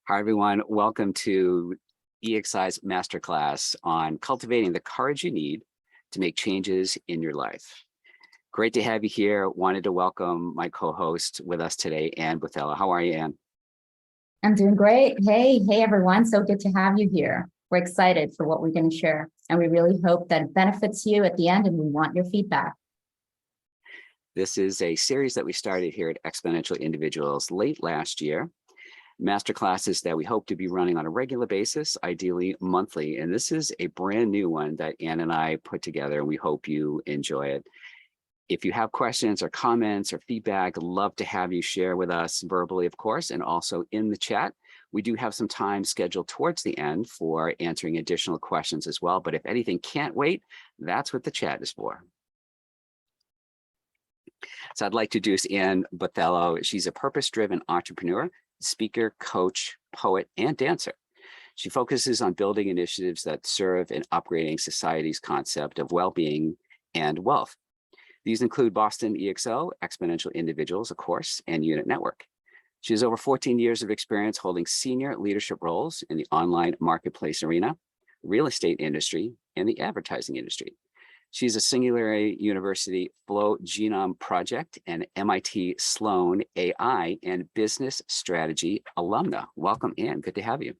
Hi, everyone. Welcome to EXI's Masterclass on cultivating the courage you need to make changes in your life. Great to have you here. Wanted to welcome my co-host with us today, Ann Bothello. How are you, Ann? I'm doing great. Hey, everyone. So good to have you here. We're excited for what we're going to share, and we really hope that it benefits you at the end, and we want your feedback. This is a series that we started here at Exponential Individuals late last year. Masterclasses that we hope to be running on a regular basis, ideally monthly. And this is a brand new one that Ann and I put together, and we hope you enjoy it. If you have questions or comments or feedback, I'd love to have you share with us verbally, of course, and also in the chat. We do have some time scheduled towards the end for answering additional questions as well. But if anything can't wait, that's what the chat is for. So I'd like to introduce Ann Bothello. She's a purpose-driven entrepreneur, speaker, coach, poet, and dancer. She focuses on building initiatives that serve in upgrading society's concept of well-being and wealth. These include Boston EXO, Exponential Individuals, of course, and Unit Network. She has over 14 years of experience holding senior leadership roles in the online marketplace arena, real estate industry, and the advertising industry. She's a Singularity University Flow Genome Project and MIT Sloan AI and Business Strategy alumna. Welcome, Ann. Good to have you.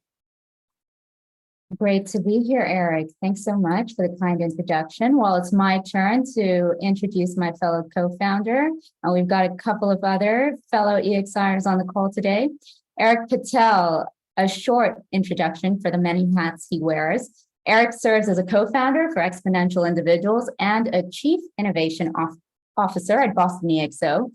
Great to be here, Eric. Thanks so much for the kind introduction. Well, it's my turn to introduce my fellow co-founder, and we've got a couple of other fellow EXIers on the call today. Eric Patel, a short introduction for the many hats he wears. Eric serves as a co-founder for Exponential Individuals and a chief innovation officer at Boston EXO.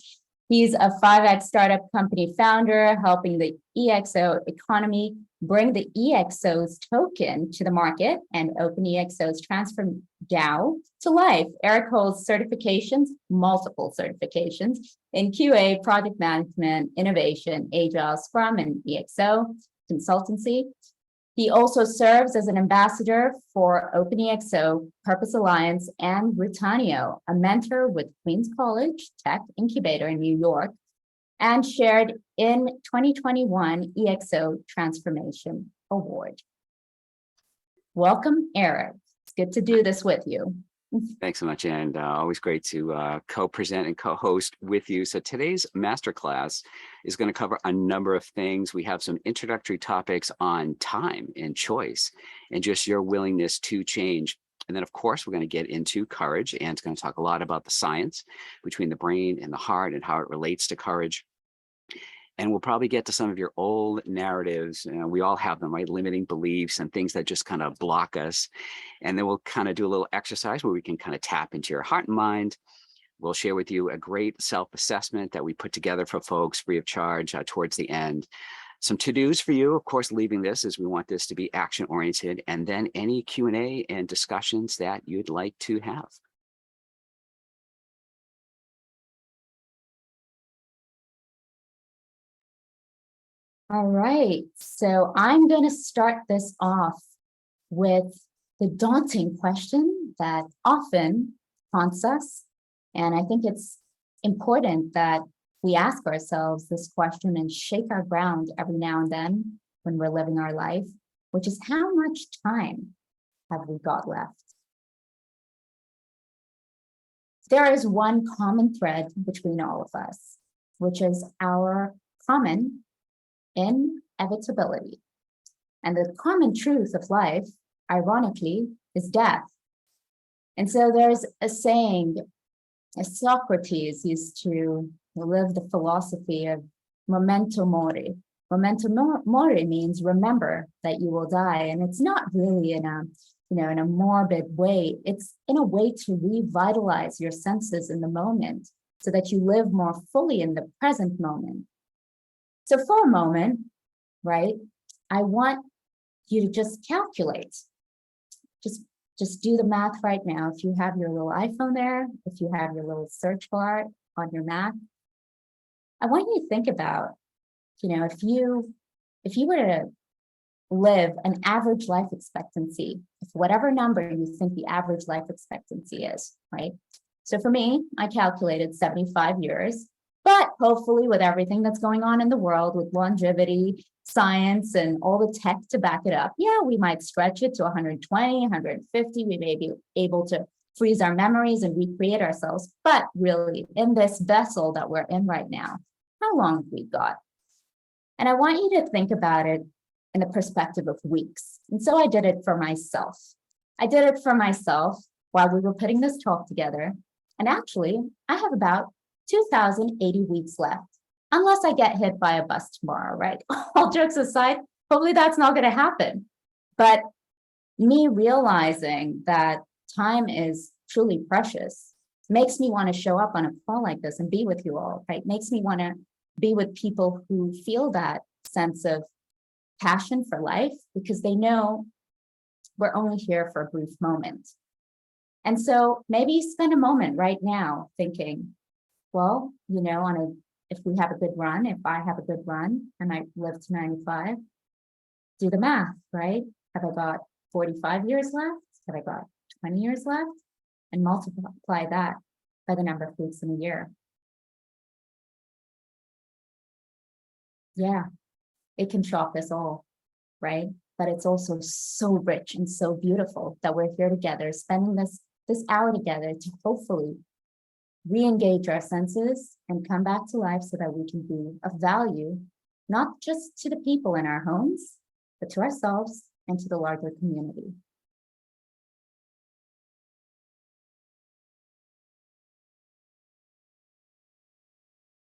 He's a 5X startup company founder, helping the EXO economy bring the EXO's token to the market and OpenEXO's Transform DAO to life. Eric holds certifications, multiple certifications in QA, project management, innovation, Agile, Scrum, and EXO consultancy. He also serves as an ambassador for OpenEXO, Purpose Alliance, and Britannia, a mentor with Queens College Tech Incubator in New York, and shared in 2021 EXO Transformation Award. Welcome, Eric. It's good to do this with you. Thanks so much, and always great to co-present and co-host with you. So today's masterclass is going to cover a number of things. We have some introductory topics on time and choice and just your willingness to change. And then, of course, we're going to get into courage, and it's going to talk a lot about the science between the brain and the heart and how it relates to courage. And we'll probably get to some of your old narratives. We all have them, right? Limiting beliefs and things that just kind of block us. And then we'll kind of do a little exercise where we can kind of tap into your heart and mind. We'll share with you a great self-assessment that we put together for folks free of charge towards the end. Some to-dos for you, of course, leaving this as we want this to be action-oriented, and then any Q&A and discussions that you'd like to have. All right, so I'm going to start this off with the daunting question that often haunts us. And I think it's important that we ask ourselves this question and shake our ground every now and then when we're living our life, which is how much time have we got left? There is one common thread between all of us, which is our common inevitability. And the common truth of life, ironically, is death. And so there's a saying, Socrates used to live the philosophy of memento mori. Memento mori means remember that you will die. And it's not really in a morbid way. It's in a way to revitalize your senses in the moment so that you live more fully in the present moment. So for a moment, right, I want you to just calculate. Just do the math right now. If you have your little iPhone there, if you have your little search bar on your Mac, I want you to think about, if you were to live an average life expectancy, if whatever number you think the average life expectancy is, right? So for me, I calculated 75 years, But hopefully with everything that's going on in the world with longevity, science, and all the tech to back it up, yeah, we might stretch it to 120, 150. We may be able to freeze our memories and recreate ourselves. But really, in this vessel that we're in right now, how long have we got? And I want you to think about it in the perspective of weeks. And so I did it for myself. I did it for myself while we were putting this talk together. And actually, I have about 2,080 weeks left, unless I get hit by a bus tomorrow, right? All jokes aside, hopefully that's not going to happen. But me realizing that time is truly precious makes me want to show up on a call like this and be with you all, right? Makes me want to be with people who feel that sense of passion for life because they know we're only here for a brief moment. And so maybe spend a moment right now thinking, well, you know, if we have a good run, if I have a good run, I might live to 95, do the math, right? Have I got 45 years left? Have I got 20 years left? And multiply that by the number of weeks in a year. Yeah, it can shock us all, right? But it's also so rich and so beautiful that we're here together, spending this hour together to hopefully re-engage our senses and come back to life so that we can be of value, not just to the people in our homes, but to ourselves and to the larger community.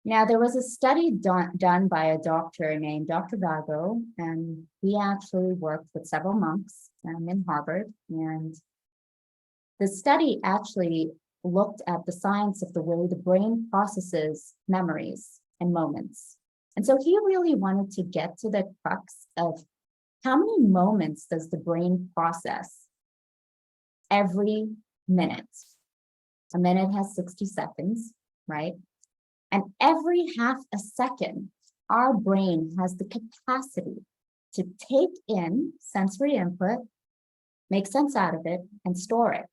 Now, there was a study done by a doctor named Dr. Vago, and he actually worked with several monks in Harvard. And the study actually looked at the science of the way the brain processes memories and moments. And so he really wanted to get to the crux of how many moments does the brain process every minute? A minute has 60 seconds, right? And every half a second, our brain has the capacity to take in sensory input, make sense out of it, and store it.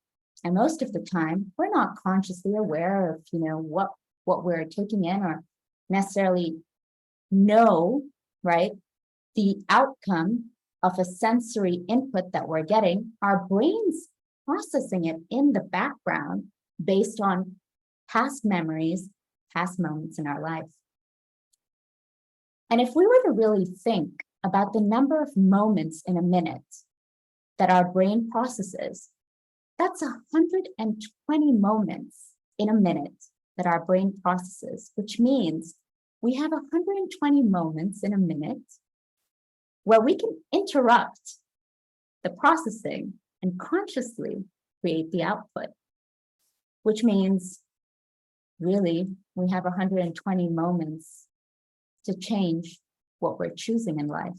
And most of the time, we're not consciously aware of, you know, what we're taking in or necessarily know, right, the outcome of a sensory input that we're getting. Our brain's processing it in the background based on past memories, past moments in our life. And if we were to really think about the number of moments in a minute that our brain processes, that's 120 moments in a minute that our brain processes, which means we have 120 moments in a minute where we can interrupt the processing and consciously create the output, which means really, we have 120 moments to change what we're choosing in life.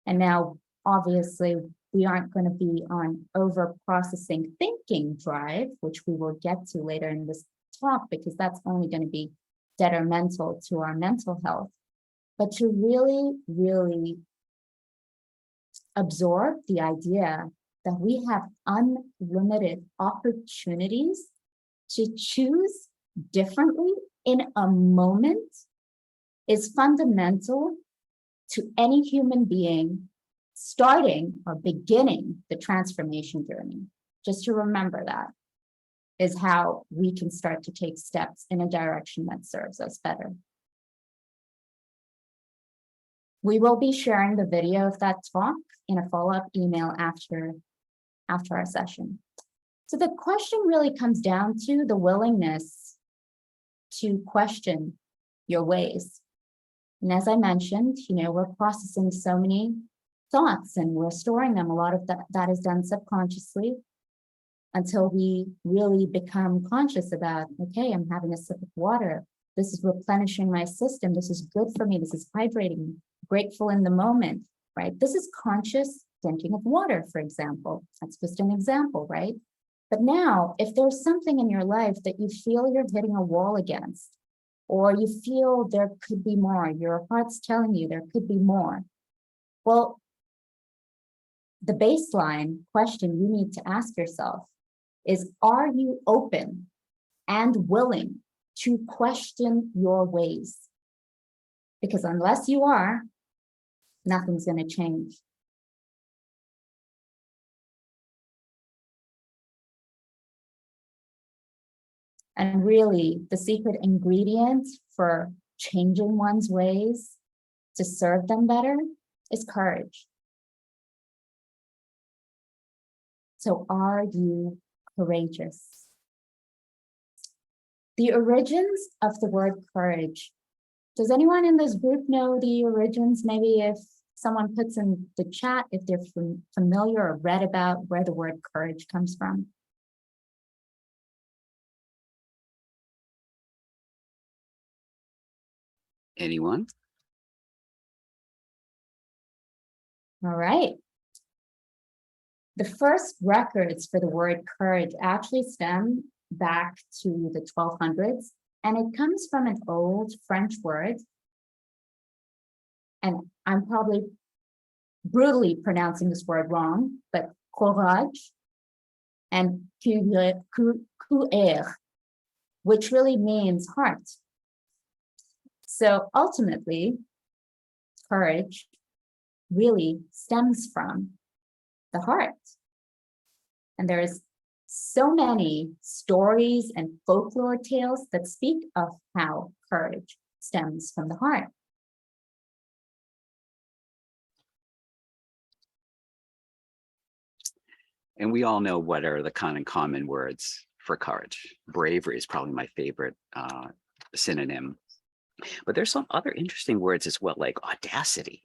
And now, obviously, we aren't going to be on over-processing thinking drive, which we will get to later in this talk, because that's only going to be detrimental to our mental health. But to really, really absorb the idea that we have unlimited opportunities to choose differently in a moment is fundamental to any human being starting or beginning the transformation journey. Just to remember that is how we can start to take steps in a direction that serves us better. We will be sharing the video of that talk in a follow-up email after our session. So the question really comes down to the willingness to question your ways. And as I mentioned, you know, we're processing so many thoughts and we're storing them. A lot of that is done subconsciously until we really become conscious about, okay, I'm having a sip of water. This is replenishing my system. This is good for me. This is hydrating, grateful in the moment, right? This is conscious drinking of water, for example. That's just an example, right? But now, if there's something in your life that you feel you're hitting a wall against, or you feel there could be more, your heart's telling you there could be more, well, the baseline question you need to ask yourself is, are you open and willing to question your ways. Because unless you are, nothing's going to change. And really, the secret ingredient for changing one's ways to serve them better is courage. So are you courageous? The origins of the word courage. Does anyone in this group know the origins? Maybe if someone puts in the chat, if they're familiar or read about where the word courage comes from. Anyone? All right. The first records for the word courage actually stem back to the 1200s, and it comes from an old French word. And I'm probably brutally pronouncing this word wrong, but courage and cœur, which really means heart. So ultimately, courage really stems from the heart. And there's so many stories and folklore tales that speak of how courage stems from the heart. And we all know what are the kind of common words for courage. Bravery is probably my favorite synonym. But there's some other interesting words as well, like audacity.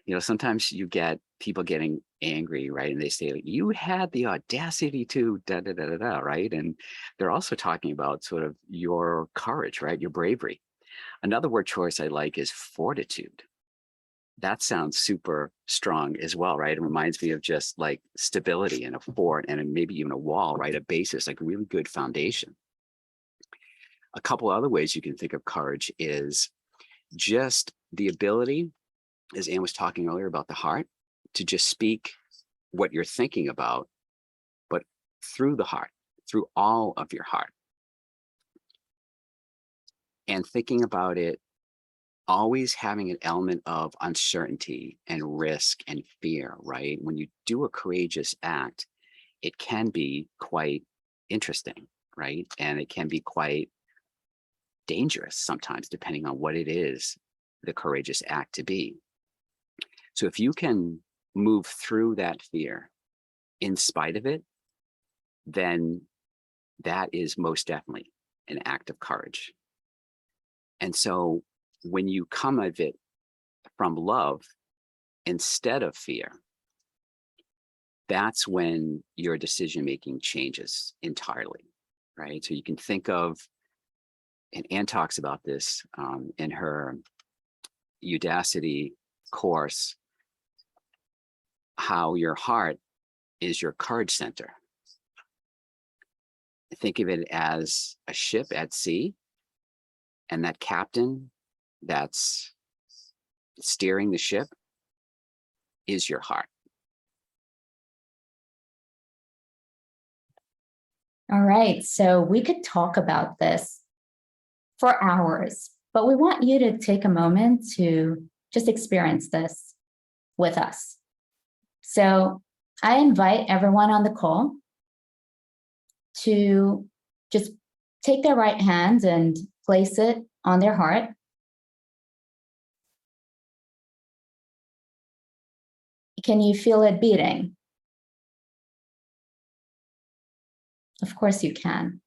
You know, sometimes you get people getting angry, right? And they say, you had the audacity to da da da da da, right? And they're also talking about sort of your courage, right? Your bravery. Another word choice I like is fortitude. That sounds super strong as well, right? It reminds me of just like stability and a fort and maybe even a wall, right? A basis, like a really good foundation. A couple other ways you can think of courage is just the ability, as Anne was talking earlier about the heart, to just speak what you're thinking about, but through the heart, through all of your heart. And thinking about it, always having an element of uncertainty and risk and fear, right? When you do a courageous act, it can be quite interesting, right? And it can be quite dangerous sometimes, depending on what it is, the courageous act to be. So if you can move through that fear in spite of it, then that is most definitely an act of courage. And so when you come at it from love instead of fear, that's when your decision-making changes entirely, right? So you can think of, and Anne talks about this in her Udacity course, how your heart is your courage center. Think of it as a ship at sea, and that captain that's steering the ship is your heart. All right, so we could talk about this for hours, but we want you to take a moment to just experience this with us. So I invite everyone on the call to just take their right hand and place it on their heart. Can you feel it beating? Of course you can.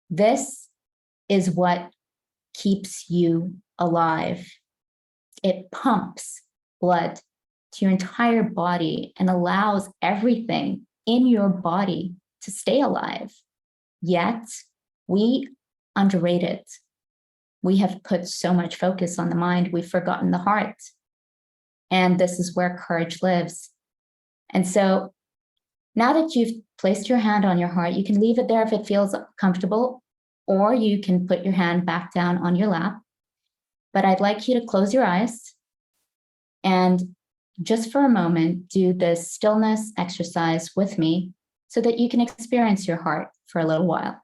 This is what keeps you alive. It pumps blood to your entire body and allows everything in your body to stay alive. Yet we underrate it. We have put so much focus on the mind, we've forgotten the heart. And this is where courage lives. And so now that you've placed your hand on your heart, you can leave it there if it feels comfortable, or you can put your hand back down on your lap. But I'd like you to close your eyes and just for a moment, do this stillness exercise with me so that you can experience your heart for a little while.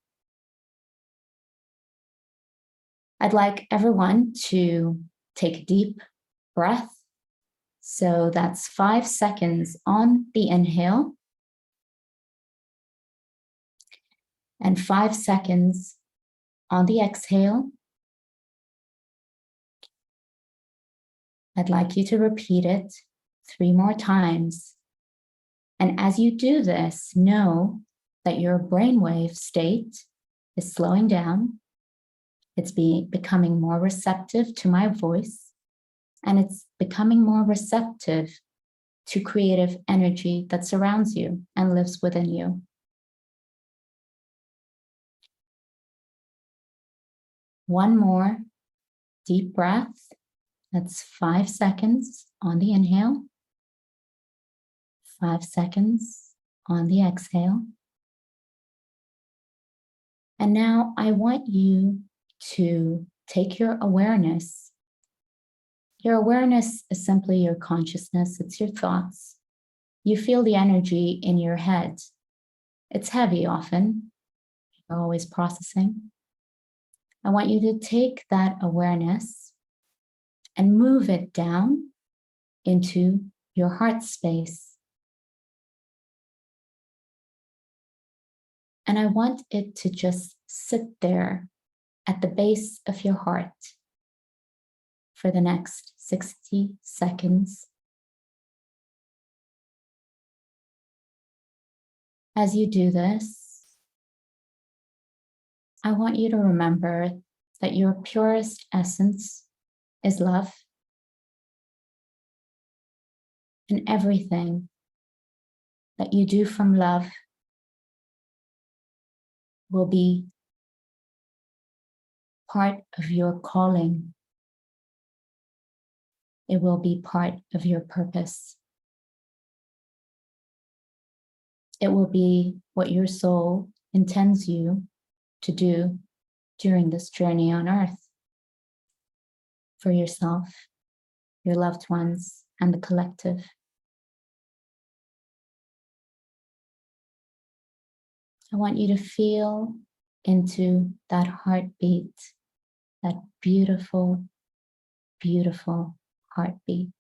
I'd like everyone to take a deep breath. So that's 5 seconds on the inhale and 5 seconds on the exhale. I'd like you to repeat it 3 more times. And as you do this, know that your brainwave state is slowing down. It's becoming more receptive to my voice, and it's becoming more receptive to creative energy that surrounds you and lives within you. One more deep breath. That's 5 seconds on the inhale, 5 seconds on the exhale. And now I want you to take your awareness. Your awareness is simply your consciousness, it's your thoughts. You feel the energy in your head. It's heavy often, you're always processing. I want you to take that awareness and move it down into your heart space. And I want it to just sit there at the base of your heart for the next 60 seconds. As you do this, I want you to remember that your purest essence is love, and everything that you do from love will be part of your calling. It will be part of your purpose. It will be what your soul intends you to do during this journey on earth for yourself, your loved ones, and the collective. I want you to feel into that heartbeat, that beautiful, beautiful heartbeat.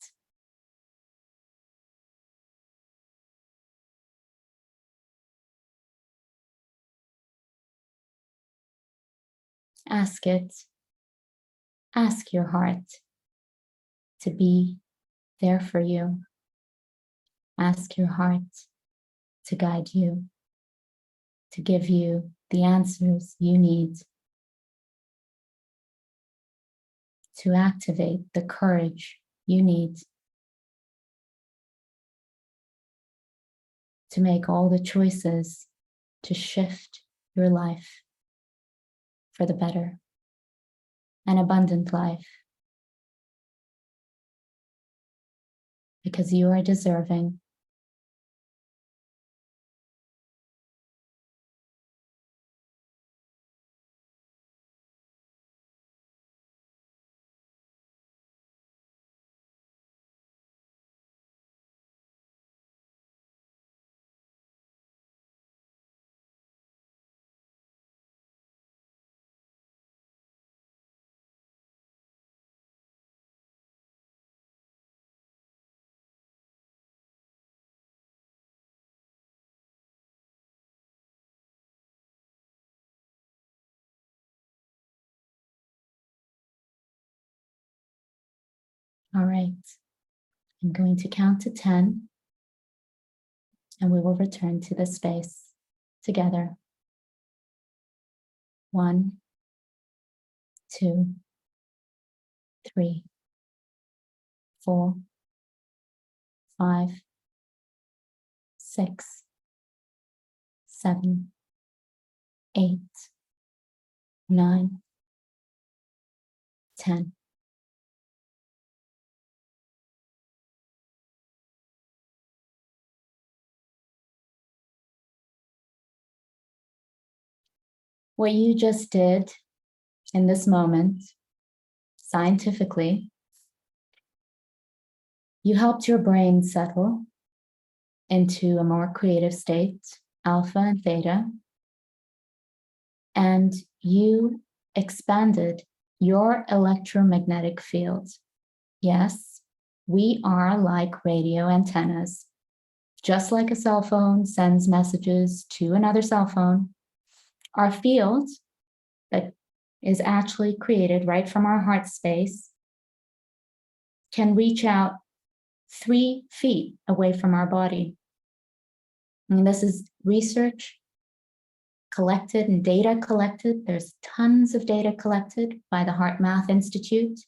Ask it, ask your heart to be there for you. Ask your heart to guide you, to give you the answers you need, to activate the courage you need to make all the choices to shift your life for the better, an abundant life, because you are deserving. All right, I'm going to count to 10, and we will return to this space together. 1, 2, 3, 4, 5, 6, 7, 8, 9, 10. What you just did in this moment, scientifically, you helped your brain settle into a more creative state, alpha and theta, and you expanded your electromagnetic field. Yes, we are like radio antennas. Just like a cell phone sends messages to another cell phone, our field that is actually created right from our heart space can reach out 3 feet away from our body. And this is research collected and data collected. There's tons of data collected by the HeartMath Institute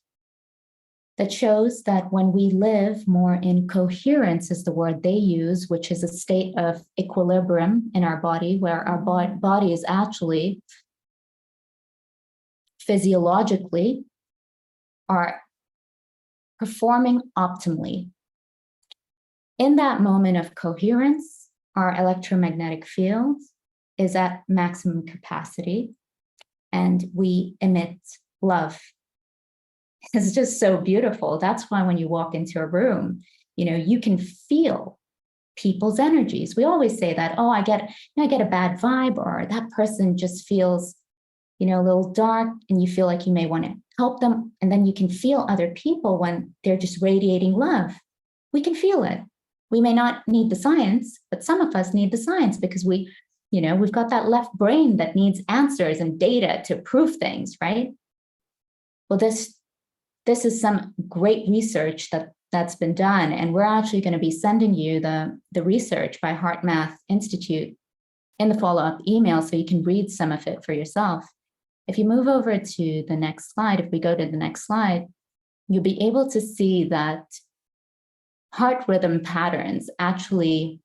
that shows that when we live more in coherence, is the word they use, which is a state of equilibrium in our body, where our body is actually physiologically are performing optimally. In that moment of coherence, our electromagnetic field is at maximum capacity and we emit love. It's just so beautiful. That's why when you walk into a room, you can feel people's energies. We always say that, oh, I get a bad vibe, or that person just feels, a little dark, and you feel like you may want to help them. And then you can feel other people when they're just radiating love. We can feel it. We may not need the science, but some of us need the science because we've got that left brain that needs answers and data to prove things, right? Well, this is some great research that's been done, and we're actually going to be sending you the research by HeartMath Institute in the follow-up email so you can read some of it for yourself. If you move over to the next slide, if we go to the next slide, you'll be able to see that heart rhythm patterns actually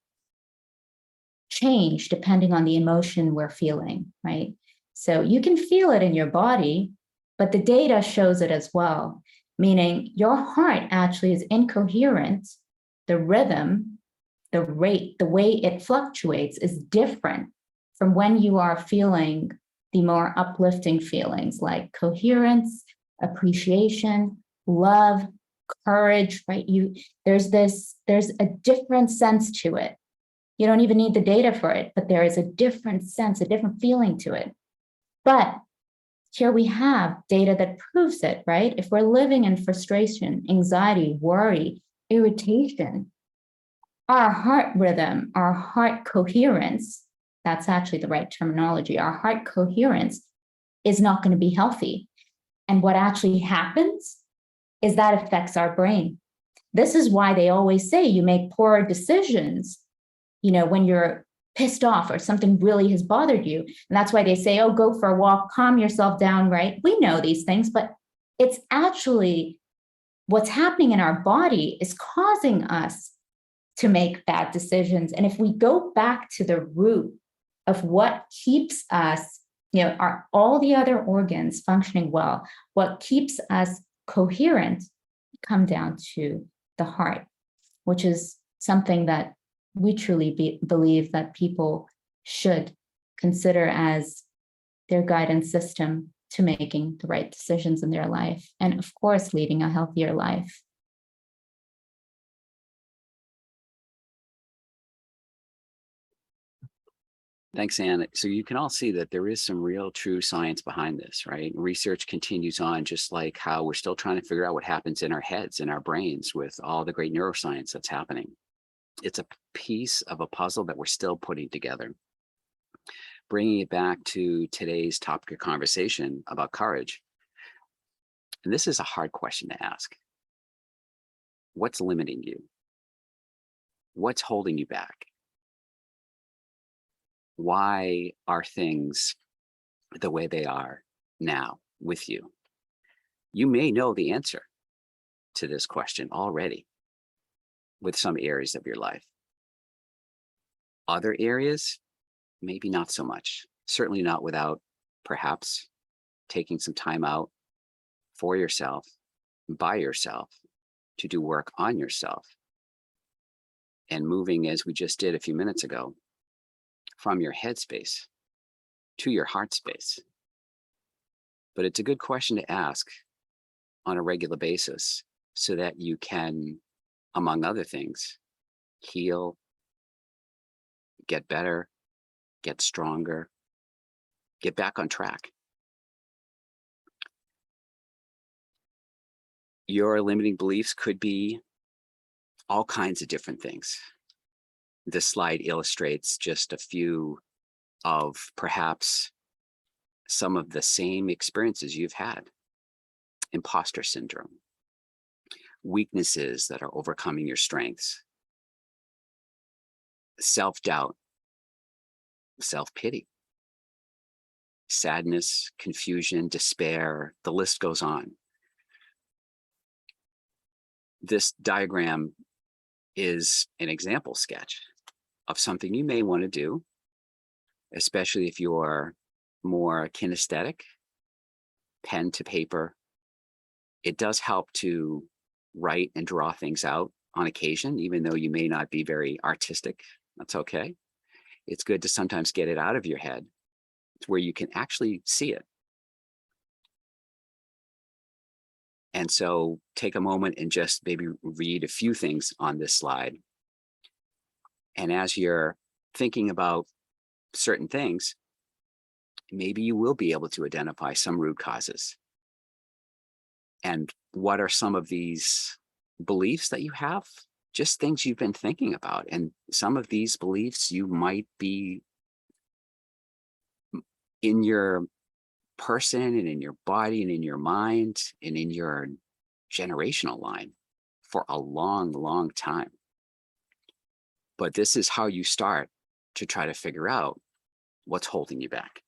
change depending on the emotion we're feeling, right? So you can feel it in your body, but the data shows it as well, meaning your heart actually is incoherent. The rhythm, the rate, the way it fluctuates is different from when you are feeling the more uplifting feelings like coherence, appreciation, love, courage, right? There's a different sense to it. You don't even need the data for it, but there is a different sense, a different feeling to it. But here we have data that proves it, right? If we're living in frustration, anxiety, worry, irritation, our heart rhythm, our heart coherence, that's actually the right terminology, our heart coherence is not going to be healthy. And what actually happens is that affects our brain. This is why they always say you make poor decisions, when you're pissed off or something really has bothered you. And that's why they say, oh, go for a walk, calm yourself down, right? We know these things, but it's actually what's happening in our body is causing us to make bad decisions. And if we go back to the root of what keeps us, all the other organs functioning well, what keeps us coherent, come down to the heart, which is something that we truly believe that people should consider as their guidance system to making the right decisions in their life, and of course, leading a healthier life. Thanks, Anne. So you can all see that there is some real true science behind this, right? Research continues on, just like how we're still trying to figure out what happens in our heads, in our brains, with all the great neuroscience that's happening. It's a piece of a puzzle that we're still putting together. Bringing it back to today's topic of conversation about courage. And this is a hard question to ask. What's limiting you? What's holding you back? Why are things the way they are now with you? You may know the answer to this question already with some areas of your life. Other areas, maybe not so much. Certainly not without perhaps taking some time out for yourself, by yourself, to do work on yourself, and moving, as we just did a few minutes ago, from your head space to your heart space. But it's a good question to ask on a regular basis so that you can, among other things, heal, get better, get stronger, get back on track. Your limiting beliefs could be all kinds of different things. This slide illustrates just a few of perhaps some of the same experiences you've had. Imposter syndrome, weaknesses that are overcoming your strengths, self-doubt, self-pity, sadness, confusion, despair, the list goes on. This diagram is an example sketch of something you may want to do, especially if you're more kinesthetic, pen to paper. It does help to write and draw things out on occasion, even though you may not be very artistic. That's okay. It's good to sometimes get it out of your head to where you can actually see it. And so take a moment and just maybe read a few things on this slide. And as you're thinking about certain things, maybe you will be able to identify some root causes. And what are some of these beliefs that you have? Just things you've been thinking about. And some of these beliefs you might be in your person and in your body and in your mind and in your generational line for a long, long time. But this is how you start to try to figure out what's holding you back.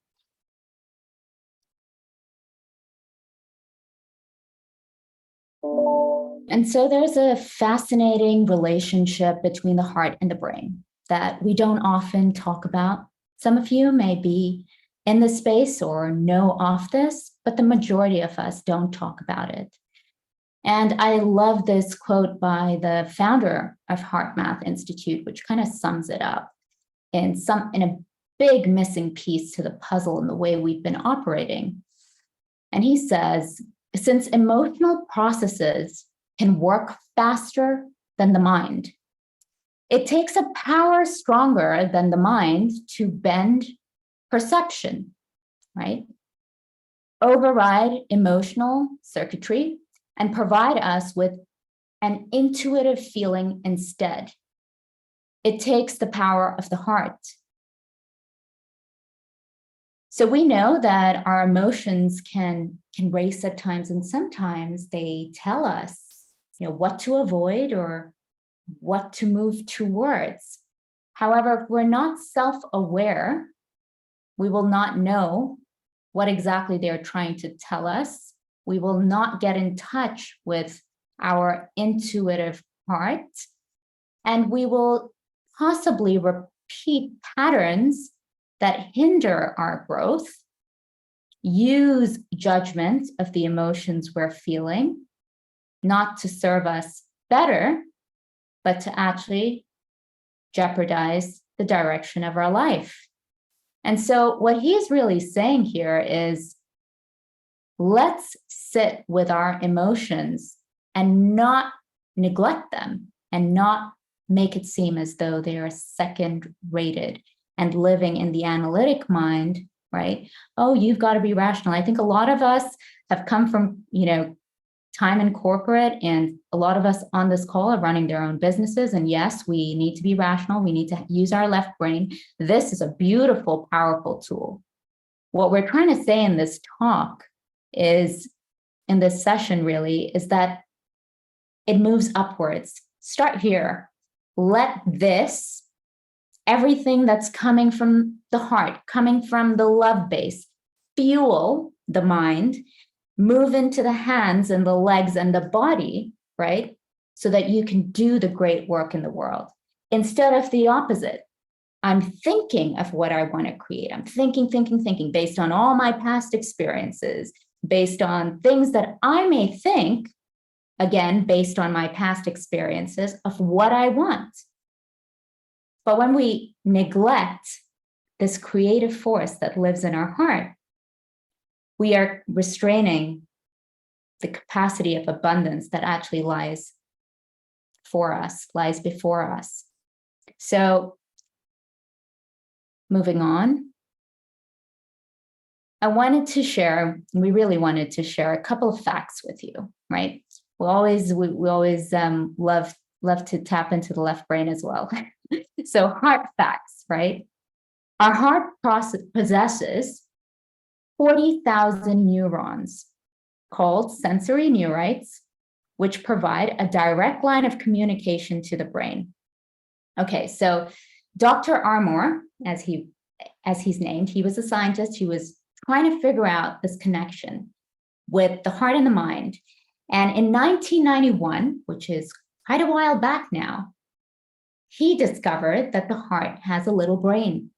And so there's a fascinating relationship between the heart and the brain that we don't often talk about. Some of you may be in this space or know of this, but the majority of us don't talk about it. And I love this quote by the founder of Heart Math Institute, which kind of sums it up in a big missing piece to the puzzle in the way we've been operating. And he says, since emotional processes can work faster than the mind, it takes a power stronger than the mind to bend perception, right? Override emotional circuitry and provide us with an intuitive feeling instead. It takes the power of the heart. So we know that our emotions can race at times, and sometimes they tell us, what to avoid or what to move towards. However, if we're not self-aware, we will not know what exactly they're trying to tell us. We will not get in touch with our intuitive heart, and we will possibly repeat patterns that hinder our growth, use judgment of the emotions we're feeling, not to serve us better, but to actually jeopardize the direction of our life. And so what he's really saying here is, let's sit with our emotions and not neglect them and not make it seem as though they are second-rated and living in the analytic mind, right? Oh, you've got to be rational. I think a lot of us have come from, time in corporate, and a lot of us on this call are running their own businesses. And yes, we need to be rational. We need to use our left brain. This is a beautiful, powerful tool. What we're trying to say in this talk is, in this session really, is that it moves upwards. Start here. Let this, everything that's coming from the heart, coming from the love base, fuel the mind, move into the hands and the legs and the body, right? So that you can do the great work in the world. Instead of the opposite, I'm thinking of what I want to create. I'm thinking based on all my past experiences, based on things that I may think, again, based on my past experiences of what I want. But when we neglect this creative force that lives in our heart, we are restraining the capacity of abundance that actually lies before us. So moving on, we really wanted to share a couple of facts with you, right? we always love to tap into the left brain as well. So heart facts, right? Our heart possesses 40,000 neurons called sensory neurites, which provide a direct line of communication to the brain. Okay, so Dr. Armour, as he's named, he was a scientist who was trying to figure out this connection with the heart and the mind. And in 1991, which is quite a while back now, he discovered that the heart has a little brain.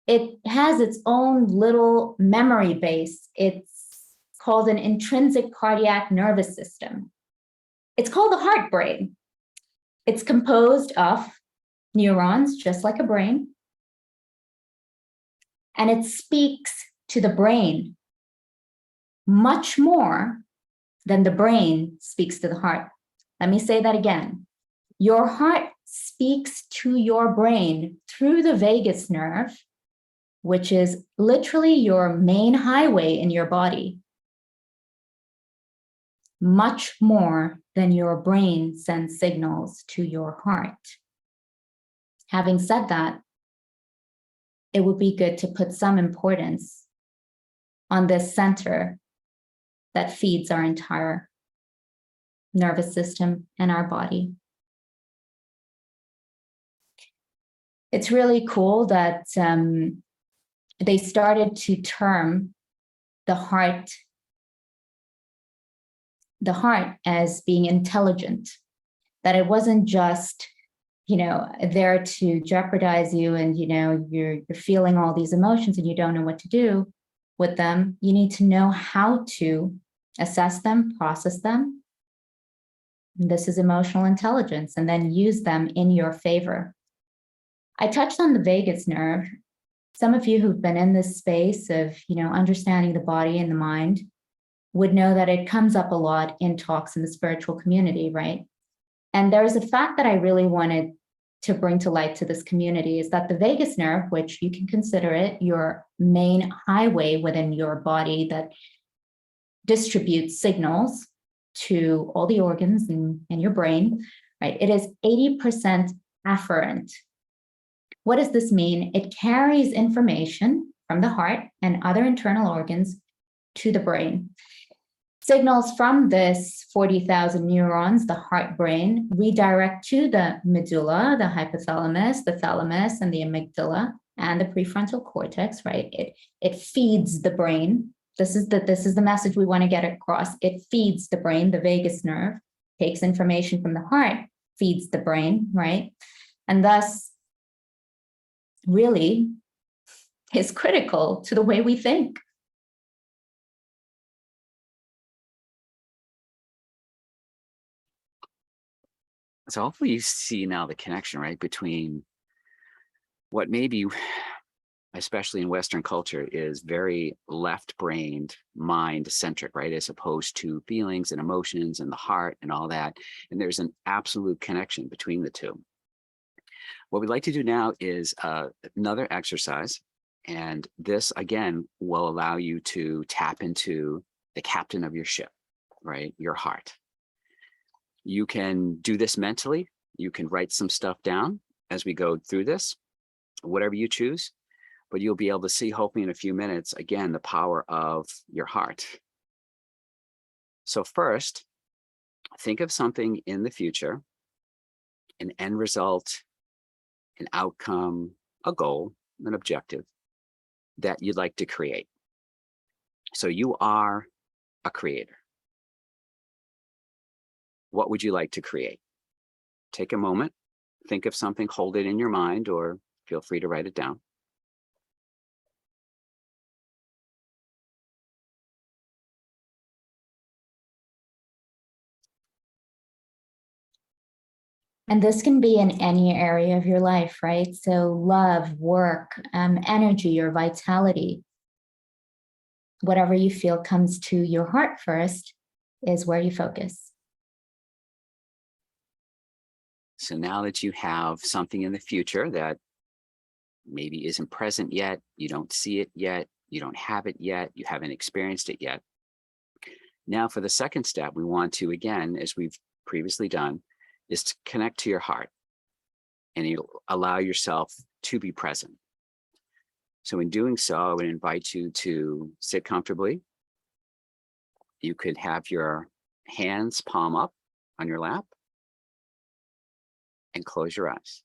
It has its own little memory base. It's called an intrinsic cardiac nervous system. It's called the heart brain. It's composed of neurons, just like a brain. And it speaks to the brain much more than the brain speaks to the heart. Let me say that again. Your heart speaks to your brain through the vagus nerve, which is literally your main highway in your body, much more than your brain sends signals to your heart. Having said that, it would be good to put some importance on this center that feeds our entire nervous system and our body. It's really cool that they started to term the heart as being intelligent, that it wasn't just, there to jeopardize you and, you're feeling all these emotions and you don't know what to do with them. You need to know how to assess them, process them. This is emotional intelligence, and then use them in your favor. I touched on the vagus nerve. Some of you who've been in this space of, understanding the body and the mind would know that it comes up a lot in talks in the spiritual community, right? And there's a fact that I really wanted to bring to light to this community is that the vagus nerve, which you can consider it your main highway within your body that distributes signals to all the organs in your brain, right? It is 80% afferent. What does this mean? It carries information from the heart and other internal organs to the brain. Signals from this 40,000 neurons, the heart brain, redirect to the medulla, the hypothalamus, the thalamus, and the amygdala, and the prefrontal cortex, right? It feeds the brain. This is the message we want to get across. It feeds the brain, the vagus nerve, takes information from the heart, feeds the brain, right? And thus, really is critical to the way we think. So hopefully you see now the connection, right, between what maybe, especially in Western culture, is very left-brained, mind-centric, right, as opposed to feelings and emotions and the heart and all that. And there's an absolute connection between the two. What we'd like to do now is another exercise. And this, again, will allow you to tap into the captain of your ship, right, your heart. You can do this mentally. You can write some stuff down as we go through this, whatever you choose, but you'll be able to see, hopefully in a few minutes, again, the power of your heart. So first, think of something in the future, an end result, an outcome, a goal, an objective that you'd like to create. So you are a creator. What would you like to create? Take a moment, think of something, hold it in your mind, or feel free to write it down. And this can be in any area of your life, right? So love, work, energy, or vitality, whatever you feel comes to your heart first is where you focus. So now that you have something in the future that maybe isn't present yet, you don't see it yet, you don't have it yet, you haven't experienced it yet, Now for the second step, we want to, again, as we've previously done, is to connect to your heart and you allow yourself to be present. So in doing so, I would invite you to sit comfortably. You could have your hands palm up on your lap and close your eyes.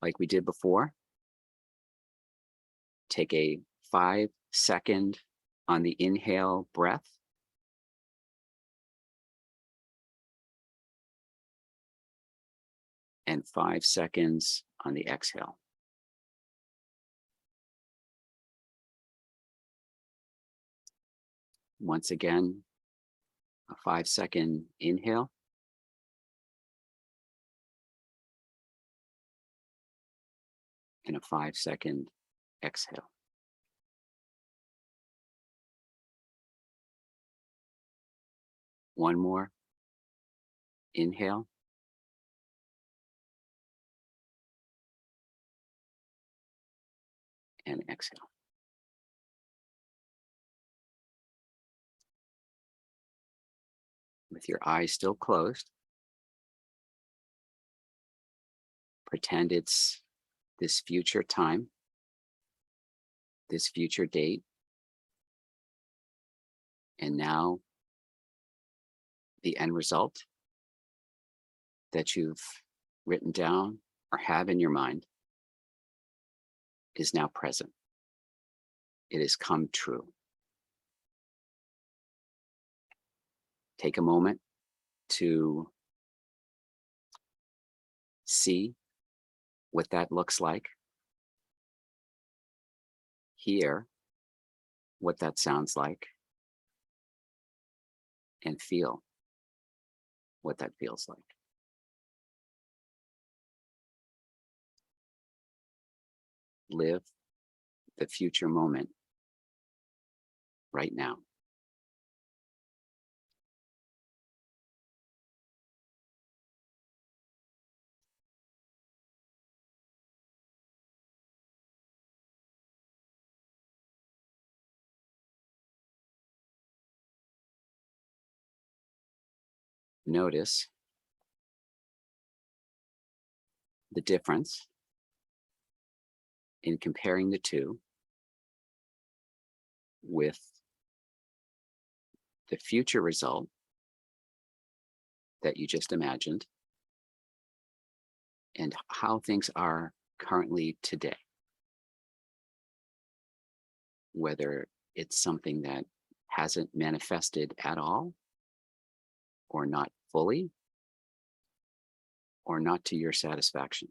Like we did before, take a 5-second on the inhale breath. And 5 seconds on the exhale. Once again, a 5-second inhale. And a 5-second exhale. One more. Inhale. And exhale. With your eyes still closed, pretend it's this future time, this future date, and now the end result that you've written down or have in your mind is now present. It has come true. Take a moment to see what that looks like, hear what that sounds like, and feel what that feels like. Live the future moment right now. Notice the difference in comparing the two with the future result that you just imagined and how things are currently today. Whether it's something that hasn't manifested at all, or not fully, or not to your satisfaction.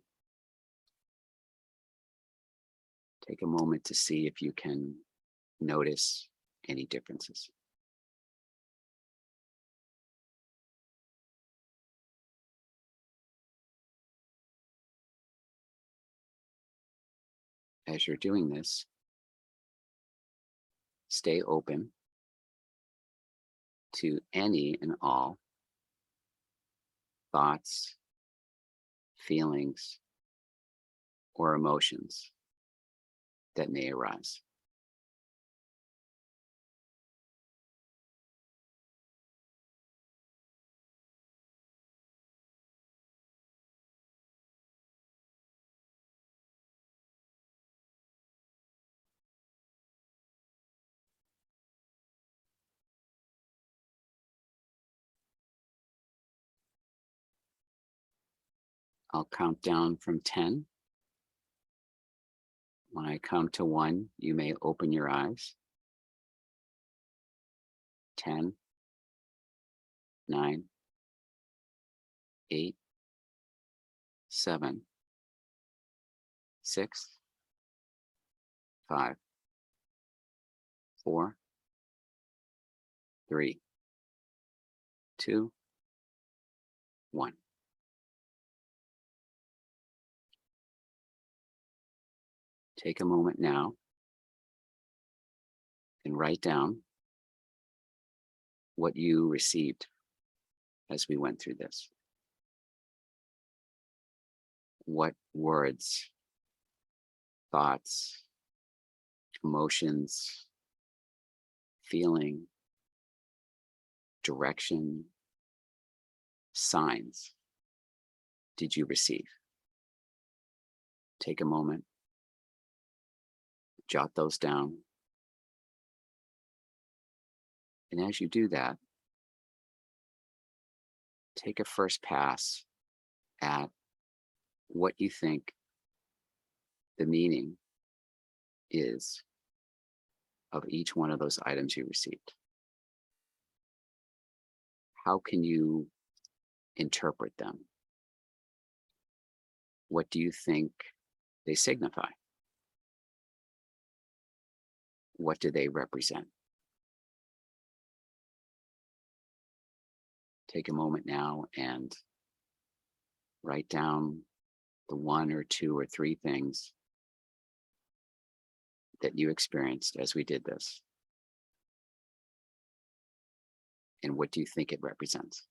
Take a moment to see if you can notice any differences. As you're doing this, stay open to any and all thoughts, feelings, or emotions that may arise. I'll count down from 10. When I count to 1, you may open your eyes. 10, 9, 8, 7, 6, 5, 4, 3, 2, 1. Take a moment now and write down what you received as we went through this. What words, thoughts, emotions, feeling, direction, signs did you receive? Take a moment, jot those down. And as you do that, take a first pass at what you think the meaning is of each one of those items you received. How can you interpret them? What do you think they signify? What do they represent? Take a moment now and write down the one or two or three things that you experienced as we did this. And what do you think it represents?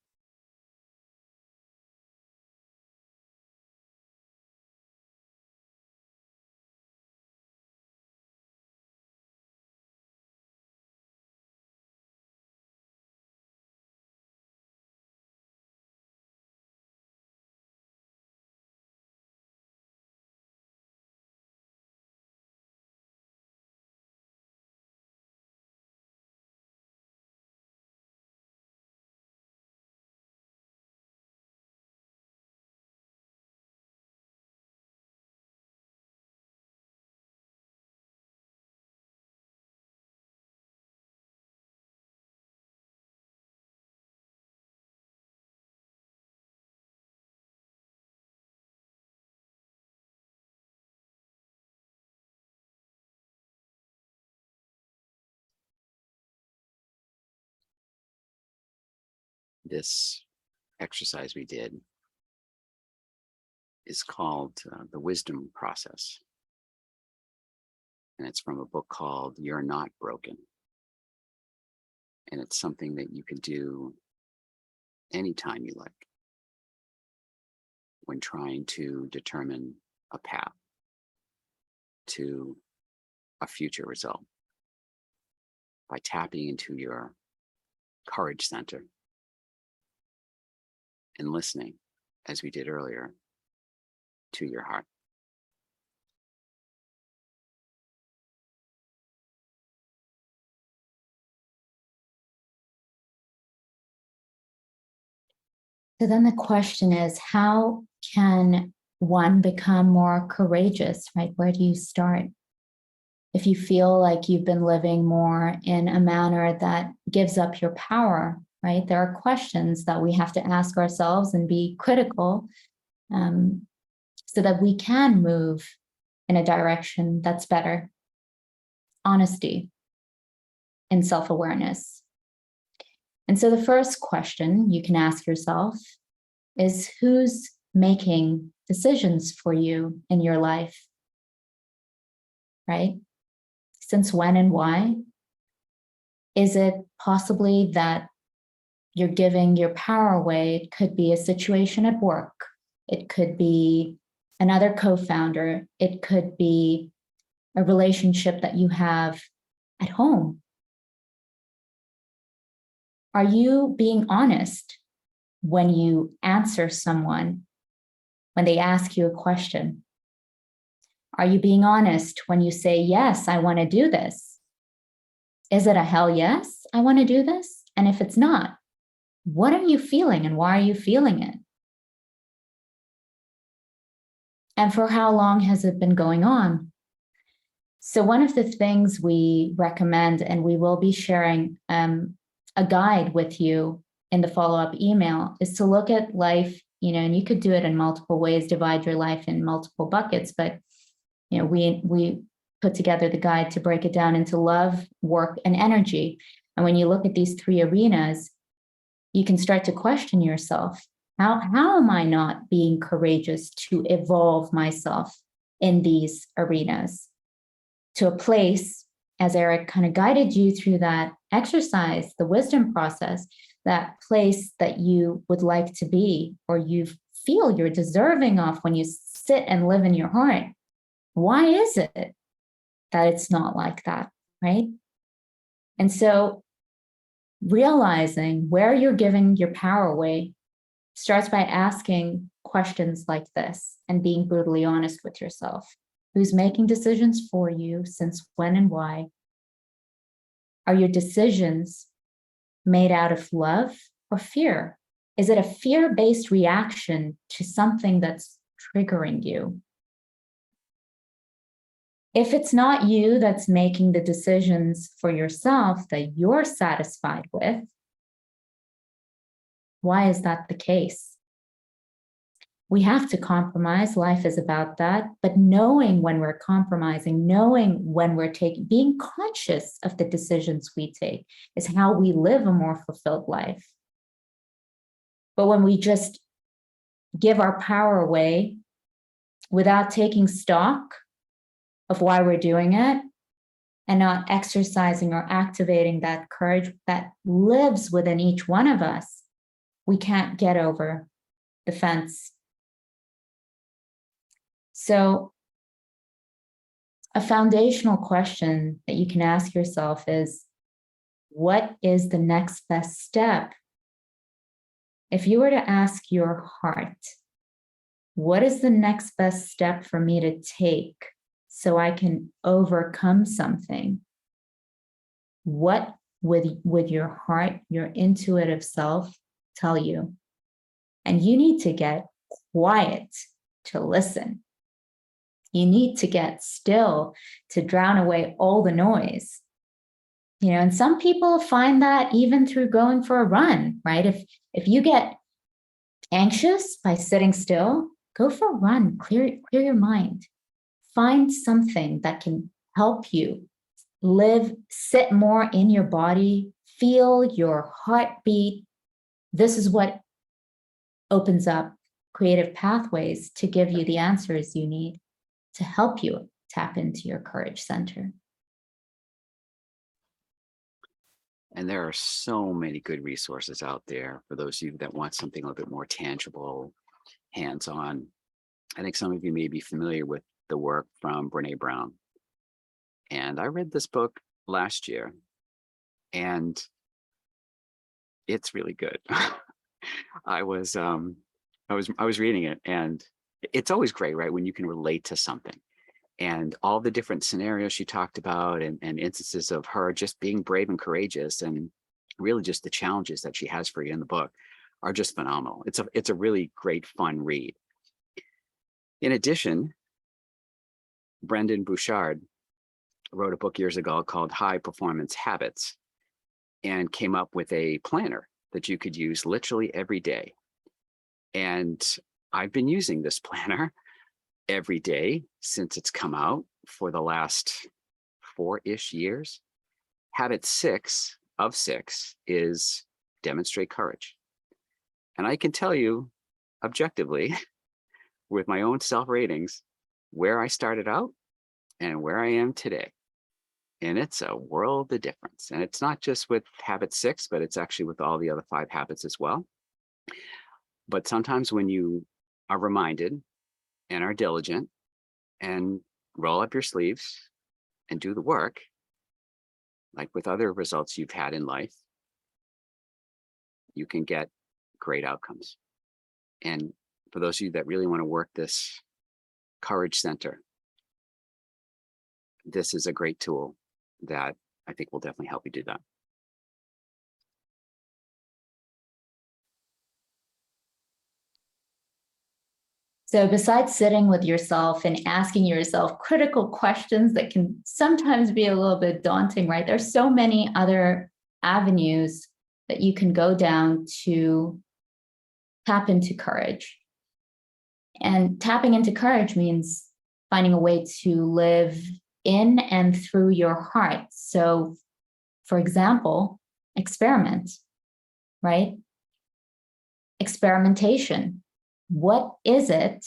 This exercise we did is called the wisdom process. And it's from a book called You're Not Broken. And it's something that you can do anytime you like when trying to determine a path to a future result by tapping into your courage center and listening, as we did earlier, to your heart. So then the question is, how can one become more courageous, right? Where do you start? If you feel like you've been living more in a manner that gives up your power, right? There are questions that we have to ask ourselves and be critical so that we can move in a direction that's better. Honesty and self-awareness. And so the first question you can ask yourself is, who's making decisions for you in your life, right? Since when and why? Is it possibly that you're giving your power away? It could be a situation at work. It could be another co-founder. It could be a relationship that you have at home. Are you being honest when you answer someone, when they ask you a question? Are you being honest when you say, yes, I want to do this? Is it a hell yes, I want to do this? And if it's not, what are you feeling and why are you feeling it? And for how long has it been going on? So one of the things we recommend, and we will be sharing a guide with you in the follow-up email, is to look at life, and you could do it in multiple ways, divide your life in multiple buckets, but we put together the guide to break it down into love, work, and energy. And when you look at these three arenas, you can start to question yourself. How am I not being courageous to evolve myself in these arenas to a place, as Eric kind of guided you through that exercise, the wisdom process, that place that you would like to be, or you feel you're deserving of when you sit and live in your heart? Why is it? that it's not like that, right? And so realizing where you're giving your power away starts by asking questions like this and being brutally honest with yourself. Who's making decisions for you, since when and why? Are your decisions made out of love or fear? Is it a fear-based reaction to something that's triggering you? If it's not you that's making the decisions for yourself that you're satisfied with, why is that the case? We have to compromise. Life is about that. But knowing when we're compromising, knowing when we're being conscious of the decisions we take is how we live a more fulfilled life. But when we just give our power away without taking stock of why we're doing it and not exercising or activating that courage that lives within each one of us, we can't get over the fence. So a foundational question that you can ask yourself is, what is the next best step? If you were to ask your heart, what is the next best step for me to take so I can overcome something? What would your heart, your intuitive self tell you? And you need to get quiet to listen. You need to get still to drown away all the noise. You know, and some people find that even through going for a run, right? If you get anxious by sitting still, go for a run, clear your mind. Find something that can help you sit more in your body, feel your heartbeat. This is what opens up creative pathways to give you the answers you need to help you tap into your courage center. And there are so many good resources out there for those of you that want something a little bit more tangible, hands-on. I think some of you may be familiar with the work from Brené Brown. And I read this book last year, and it's really good. I was reading it, and it's always great, right, when you can relate to something. And all the different scenarios she talked about and instances of her just being brave and courageous, and really just the challenges that she has for you in the book are just phenomenal. It's a really great, fun read. In addition, Brendon Burchard wrote a book years ago called High Performance Habits, and came up with a planner that you could use literally every day. And I've been using this planner every day since it's come out for the last 4-ish years. Habit 6 of 6 is demonstrate courage. And I can tell you objectively with my own self ratings where I started out and where I am today. And it's a world of difference. And it's not just with habit 6, but it's actually with all the other 5 habits as well. But sometimes when you are reminded and are diligent and roll up your sleeves and do the work, like with other results you've had in life, you can get great outcomes. And for those of you that really want to work this courage center, this is a great tool that I think will definitely help you do that. So besides sitting with yourself and asking yourself critical questions that can sometimes be a little bit daunting, right? There's so many other avenues that you can go down to tap into courage. And tapping into courage means finding a way to live in and through your heart. So, for example, experiment, right? Experimentation. What is it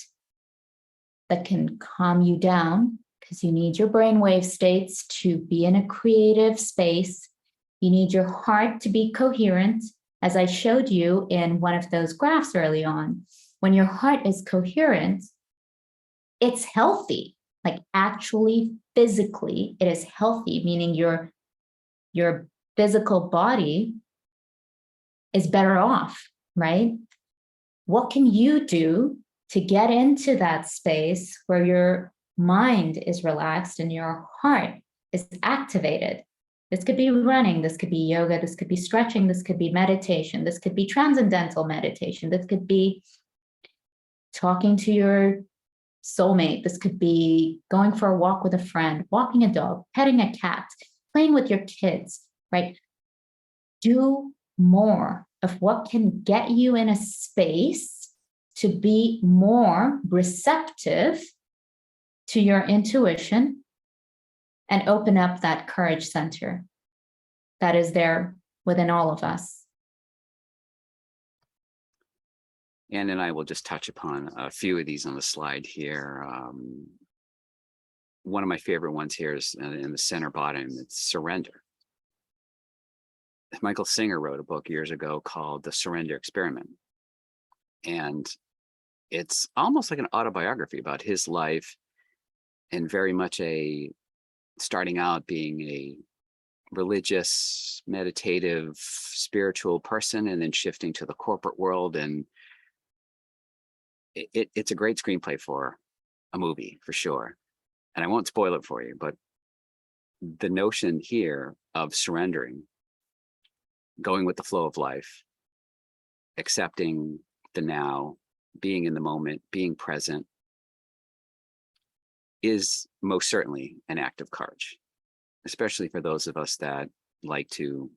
that can calm you down? Because you need your brainwave states to be in a creative space. You need your heart to be coherent, as I showed you in one of those graphs early on. When your heart is coherent, it's healthy. like actually physically, it is healthy, meaning your physical body is better off, right? What can you do to get into that space where your mind is relaxed and your heart is activated? This could be running, this could be yoga, this could be stretching, this could be meditation, this could be transcendental meditation, this could be talking to your soulmate, this could be going for a walk with a friend, walking a dog, petting a cat, playing with your kids, right? Do more of what can get you in a space to be more receptive to your intuition and open up that courage center that is there within all of us. Ann and I will just touch upon a few of these on the slide here. One of my favorite ones here is in the center bottom, it's surrender. Michael Singer wrote a book years ago called The Surrender Experiment. And it's almost like an autobiography about his life, and very much starting out being a religious, meditative, spiritual person, and then shifting to the corporate world. And it's a great screenplay for a movie, for sure. And I won't spoil it for you, but the notion here of surrendering, going with the flow of life, accepting the now, being in the moment, being present, is most certainly an act of courage, especially for those of us that like to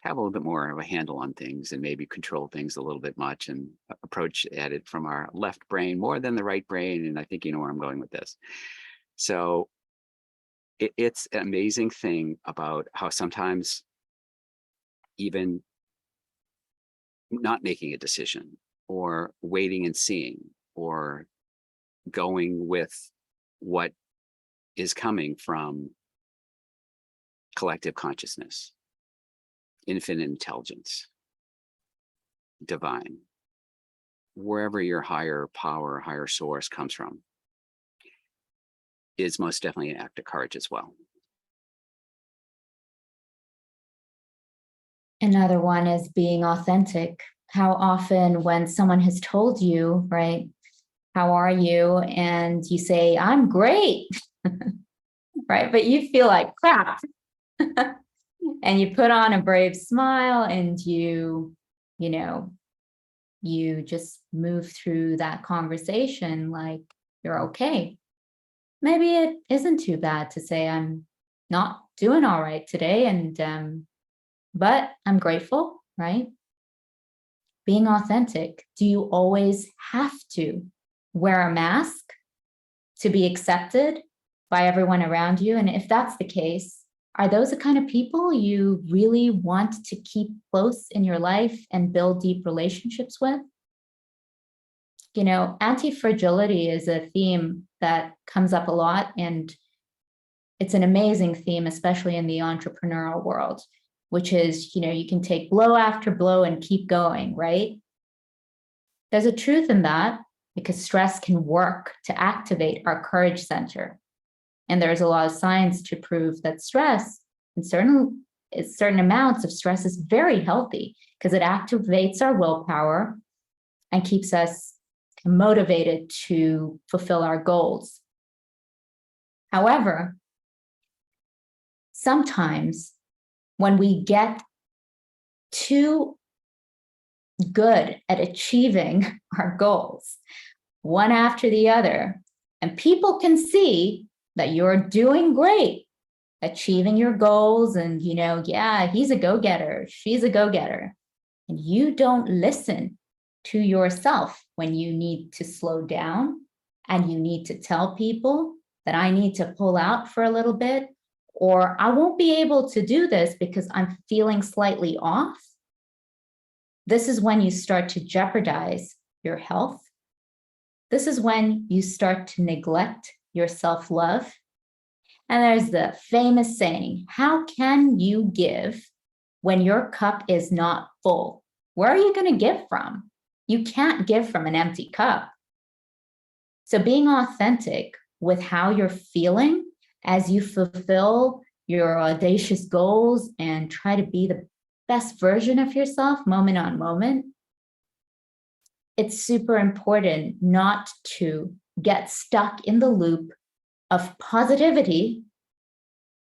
have a little bit more of a handle on things and maybe control things a little bit much and approach at it from our left brain more than the right brain. And I think you know where I'm going with this. So it's an amazing thing about how sometimes even not making a decision or waiting and seeing or going with what is coming from collective consciousness, infinite intelligence, divine, wherever your higher power, higher source comes from, is most definitely an act of courage as well. Another one is being authentic. How often when someone has told you, right, how are you? And you say, I'm great, right? But you feel like crap. And you put on a brave smile and you just move through that conversation like you're okay. Maybe it isn't too bad to say I'm not doing all right today, and but I'm grateful, right? Being authentic. Do you always have to wear a mask to be accepted by everyone around you? And if that's the case, are those the kind of people you really want to keep close in your life and build deep relationships with? You know, anti-fragility is a theme that comes up a lot, and it's an amazing theme, especially in the entrepreneurial world, which is, you can take blow after blow and keep going, right? There's a truth in that because stress can work to activate our courage center. And there's a lot of science to prove that stress, and certain amounts of stress, is very healthy because it activates our willpower and keeps us motivated to fulfill our goals. However, sometimes when we get too good at achieving our goals, one after the other, and people can see that you're doing great, achieving your goals, and yeah, he's a go-getter, she's a go-getter, and you don't listen to yourself when you need to slow down and you need to tell people that I need to pull out for a little bit, or I won't be able to do this because I'm feeling slightly off. This is when you start to jeopardize your health. This is when you start to neglect your self-love. And there's the famous saying, how can you give when your cup is not full? Where are you going to give from? You can't give from an empty cup. So being authentic with how you're feeling as you fulfill your audacious goals and try to be the best version of yourself moment on moment, it's super important not to get stuck in the loop of positivity,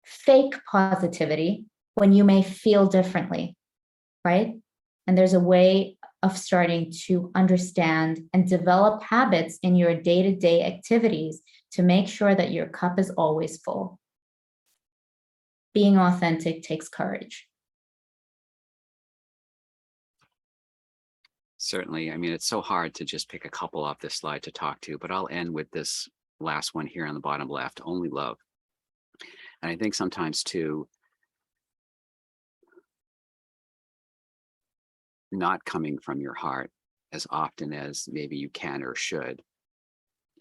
fake positivity, when you may feel differently, right? And there's a way of starting to understand and develop habits in your day-to-day activities to make sure that your cup is always full. Being authentic takes courage. Certainly. I mean, it's so hard to just pick a couple off this slide to talk to, but I'll end with this last one here on the bottom left, only love. And I think sometimes too, not coming from your heart as often as maybe you can or should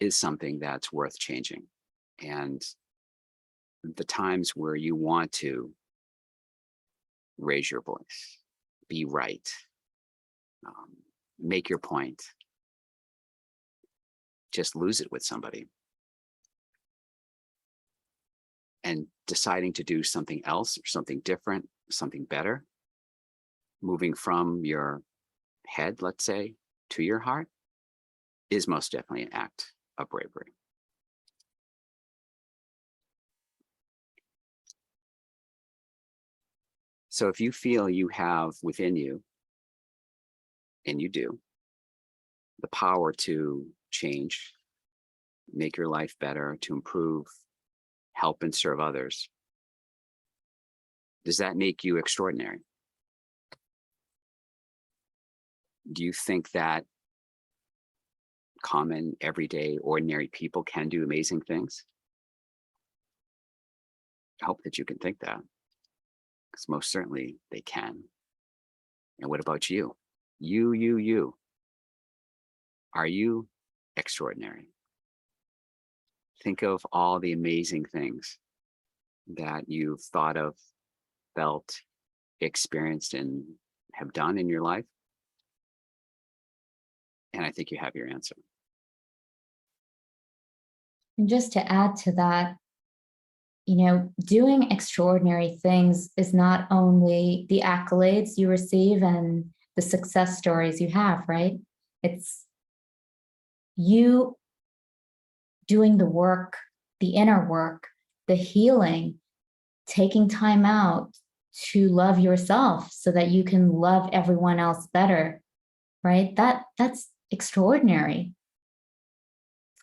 is something that's worth changing. And the times where you want to raise your voice, be right, make your point, just lose it with somebody. And deciding to do something else or something different, something better, moving from your head, let's say, to your heart is most definitely an act of bravery. So if you feel you have within you, and you do, the power to change, make your life better, to improve, help and serve others, does that make you extraordinary? Do you think that common, everyday, ordinary people can do amazing things? I hope that you can think that, because most certainly they can. And what about you? You. Are you extraordinary? Think of all the amazing things that you've thought of, felt, experienced, and have done in your life. And I think you have your answer. And just to add to that, doing extraordinary things is not only the accolades you receive and the success stories you have, right? It's you doing the work, the inner work, the healing, taking time out to love yourself so that you can love everyone else better, right? That's extraordinary.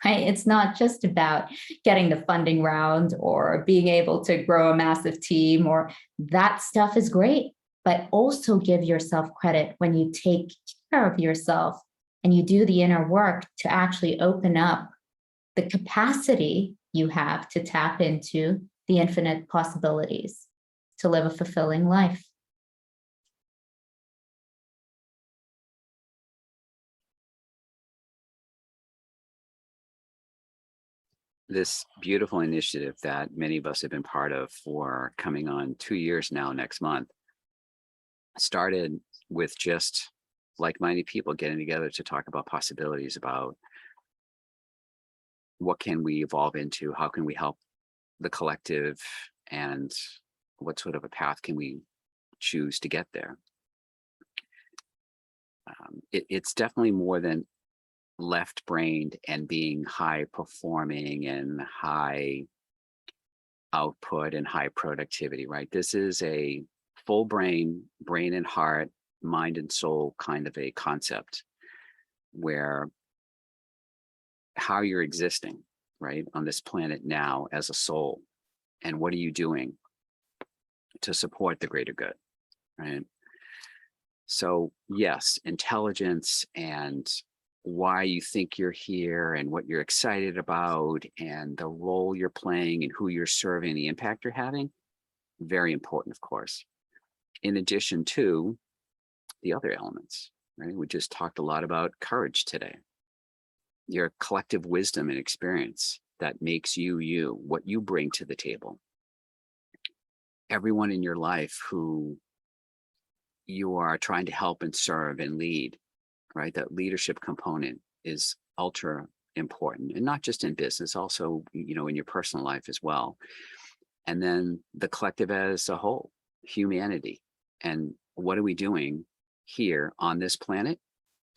Right? It's not just about getting the funding round or being able to grow a massive team, or that stuff is great, but also give yourself credit when you take care of yourself and you do the inner work to actually open up the capacity you have to tap into the infinite possibilities to live a fulfilling life. This beautiful initiative that many of us have been part of for coming on 2 years now next month started with just like-minded people getting together to talk about possibilities, about what can we evolve into, how can we help the collective, and what sort of a path can we choose to get there. It's definitely more than left-brained and being high performing and high output and high productivity, right? This is a full brain and heart, mind and soul kind of a concept, where how you're existing, right, on this planet now as a soul, and what are you doing to support the greater good, right? So yes, intelligence and why you think you're here and what you're excited about and the role you're playing and who you're serving, the impact you're having, very important, of course. In addition to the other elements, right? We just talked a lot about courage today. Your collective wisdom and experience that makes you, what you bring to the table. Everyone in your life who you are trying to help and serve and lead, right? That leadership component is ultra important, and not just in business, also, in your personal life as well. And then the collective as a whole, humanity. And what are we doing here on this planet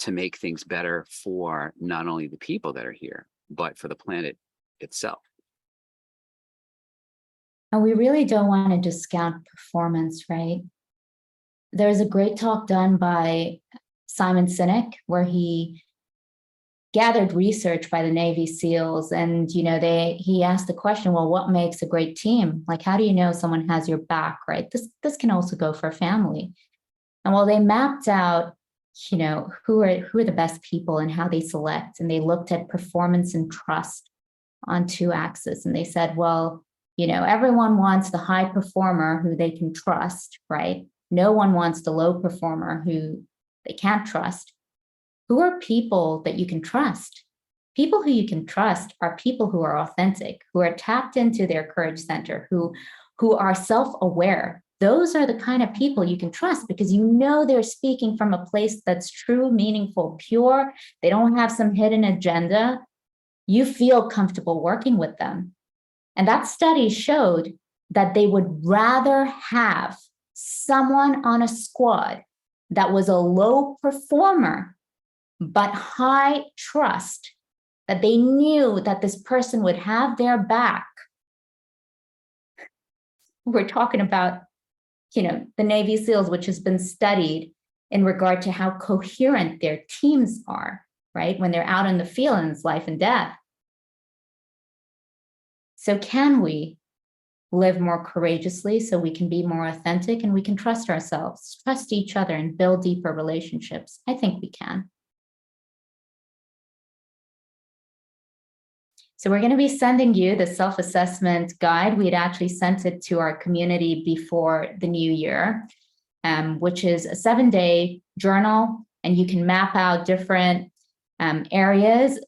to make things better for not only the people that are here, but for the planet itself? And we really don't want to discount performance, right? There's a great talk done by Simon Sinek where he gathered research by the Navy SEALs, and he asked the question, well, what makes a great team? Like, how do you know someone has your back, right? This can also go for a family. And well, they mapped out, who are the best people and how they select, and they looked at performance and trust on two axes, and they said, well, everyone wants the high performer who they can trust, right? No one wants the low performer who they can't trust. Who are people that you can trust? People who you can trust are people who are authentic, who are tapped into their courage center, who are self-aware. Those are the kind of people you can trust because they're speaking from a place that's true, meaningful, pure. They don't have some hidden agenda. You feel comfortable working with them. And that study showed that they would rather have someone on a squad that was a low performer but high trust, that they knew that this person would have their back. We're talking about, the Navy SEALs, which has been studied in regard to how coherent their teams are, right? When they're out in the field and it's life and death. So can we live more courageously so we can be more authentic and we can trust ourselves, trust each other, and build deeper relationships? I think we can. So we're going to be sending you the self-assessment guide. We had actually sent it to our community before the new year, which is a 7-day journal, and you can map out different areas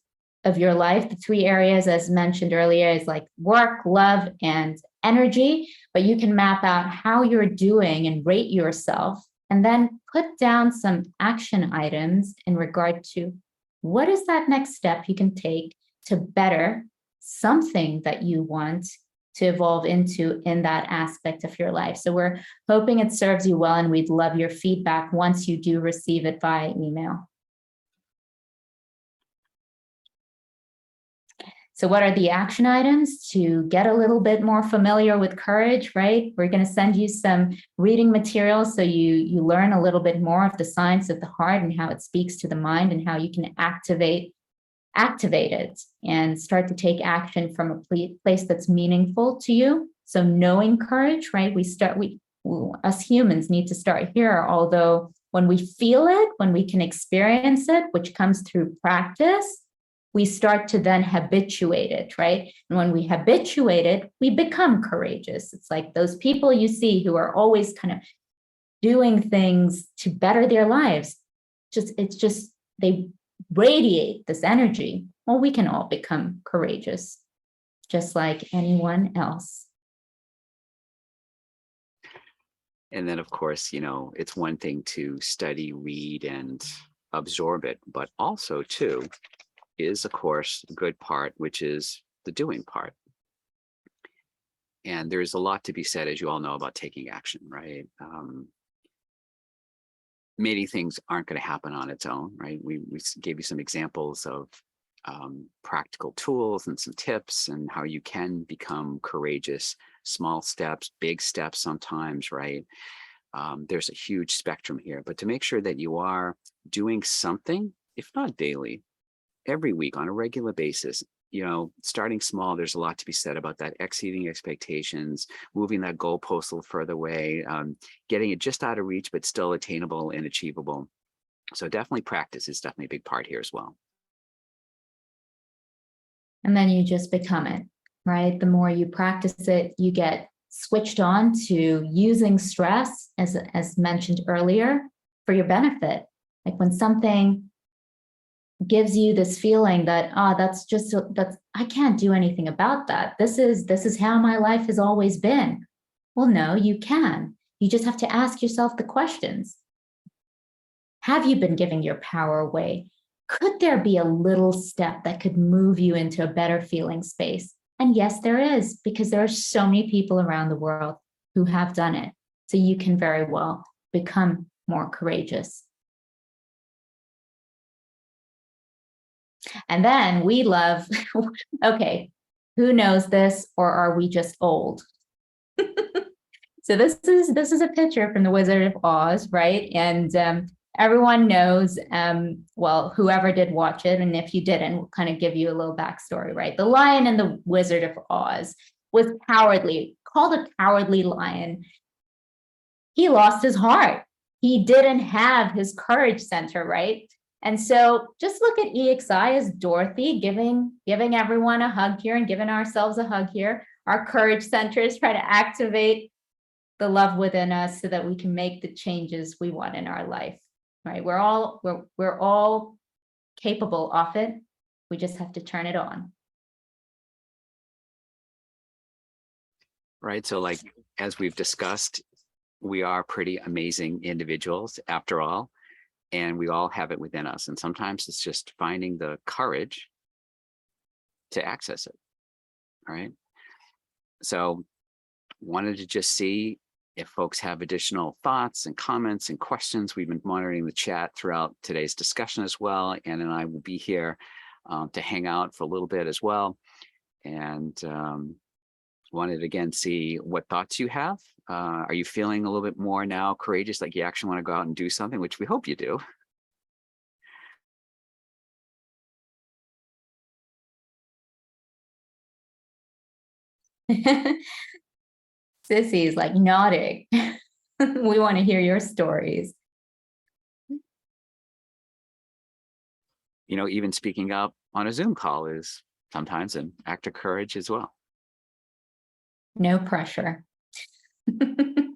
of your life. The 3 areas, as mentioned earlier, is like work, love, and energy, but you can map out how you're doing and rate yourself, and then put down some action items in regard to what is that next step you can take to better something that you want to evolve into in that aspect of your life. So we're hoping it serves you well, and we'd love your feedback once you do receive it via email. So what are the action items to get a little bit more familiar with courage, right? We're going to send you some reading materials so you learn a little bit more of the science of the heart and how it speaks to the mind and how you can activate it and start to take action from a place that's meaningful to you. So knowing courage, right? Us humans need to start here, although when we feel it, when we can experience it, which comes through practice, we start to then habituate it, right? And when we habituate it, we become courageous. It's like those people you see who are always kind of doing things to better their lives. They radiate this energy. Well, we can all become courageous, just like anyone else. And then, of course, it's one thing to study, read, and absorb it, but also, too, is, of course, the good part, which is the doing part. And there's a lot to be said, as you all know, about taking action, right? Many things aren't going to happen on its own, right? We gave you some examples of practical tools and some tips and how you can become courageous. Small steps, big steps sometimes, right? There's a huge spectrum here, but to make sure that you are doing something, if not daily, every week on a regular basis, starting small, there's a lot to be said about that, exceeding expectations, moving that goalpost a little further away, getting it just out of reach, but still attainable and achievable. So definitely practice is definitely a big part here as well. And then you just become it, right? The more you practice it, you get switched on to using stress, as mentioned earlier, for your benefit. Like when something gives you this feeling that, I can't do anything about that. This is how my life has always been. Well, no, you can. You just have to ask yourself the questions. Have you been giving your power away? Could there be a little step that could move you into a better feeling space? And yes, there is, because there are so many people around the world who have done it. So you can very well become more courageous. And then we love, okay, who knows this, or are we just old? So this is a picture from The Wizard of Oz, right? And everyone knows, well, whoever did watch it, and if you didn't, we'll kind of give you a little backstory, right? The lion in The Wizard of Oz was cowardly, called a cowardly lion. He lost his heart. He didn't have his courage center, right? And so just look at EXI as Dorothy giving everyone a hug here and giving ourselves a hug here. Our courage centers try to activate the love within us so that we can make the changes we want in our life, right? We're all capable of it. We just have to turn it on. Right. So like, as we've discussed, we are pretty amazing individuals after all, and we all have it within us. And sometimes it's just finding the courage to access it. All right. So wanted to just see if folks have additional thoughts and comments and questions. We've been monitoring the chat throughout today's discussion as well. Ann and I will be here to hang out for a little bit as well. And wanted to again see what thoughts you have. Are you feeling a little bit more now courageous, like you actually want to go out and do something, which we hope you do? Sissy is like nodding. We want to hear your stories. You know, even speaking up on a Zoom call is sometimes an act of courage as well. No pressure. I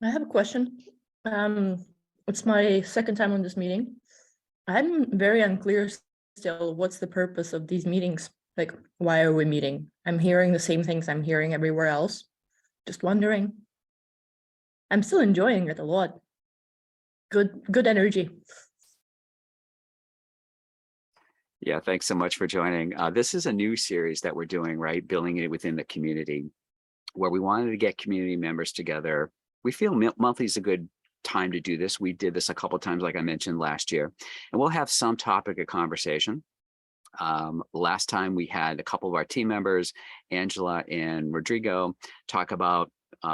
have a question. It's my second time on this meeting. I'm very unclear still what's the purpose of these meetings. Like, why are we meeting? I'm hearing the same things I'm hearing everywhere else. Just wondering. I'm still enjoying it a lot. Good energy. Yeah, thanks so much for joining. This is a new series that we're doing, right? Building it within the community, where we wanted to get community members together. We feel monthly is a good time to do this. We did this a couple of times, like I mentioned last year, and we'll have some topic of conversation. Last time we had a couple of our team members, Angela and Rodrigo, talk about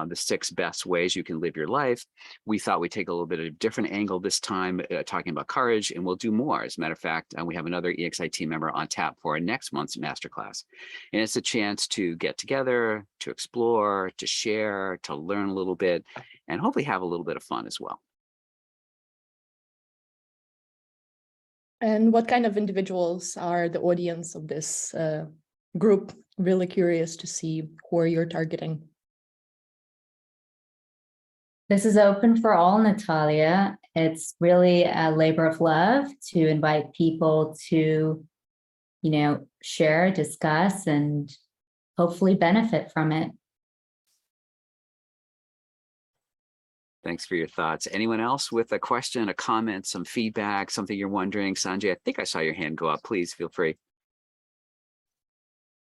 the 6 best ways you can live your life. We thought we'd take a little bit of a different angle this time, talking about courage, and we'll do more. As a matter of fact, we have another EXI team member on tap for our next month's masterclass. And it's a chance to get together, to explore, to share, to learn a little bit, and hopefully have a little bit of fun as well. And what kind of individuals are the audience of this group? Really curious to see who you're targeting. This is open for all, Natalia. It's really a labor of love to invite people to, share, discuss, and hopefully benefit from it. Thanks for your thoughts. Anyone else with a question, a comment, some feedback, something you're wondering? Sanjay, I think I saw your hand go up. Please feel free.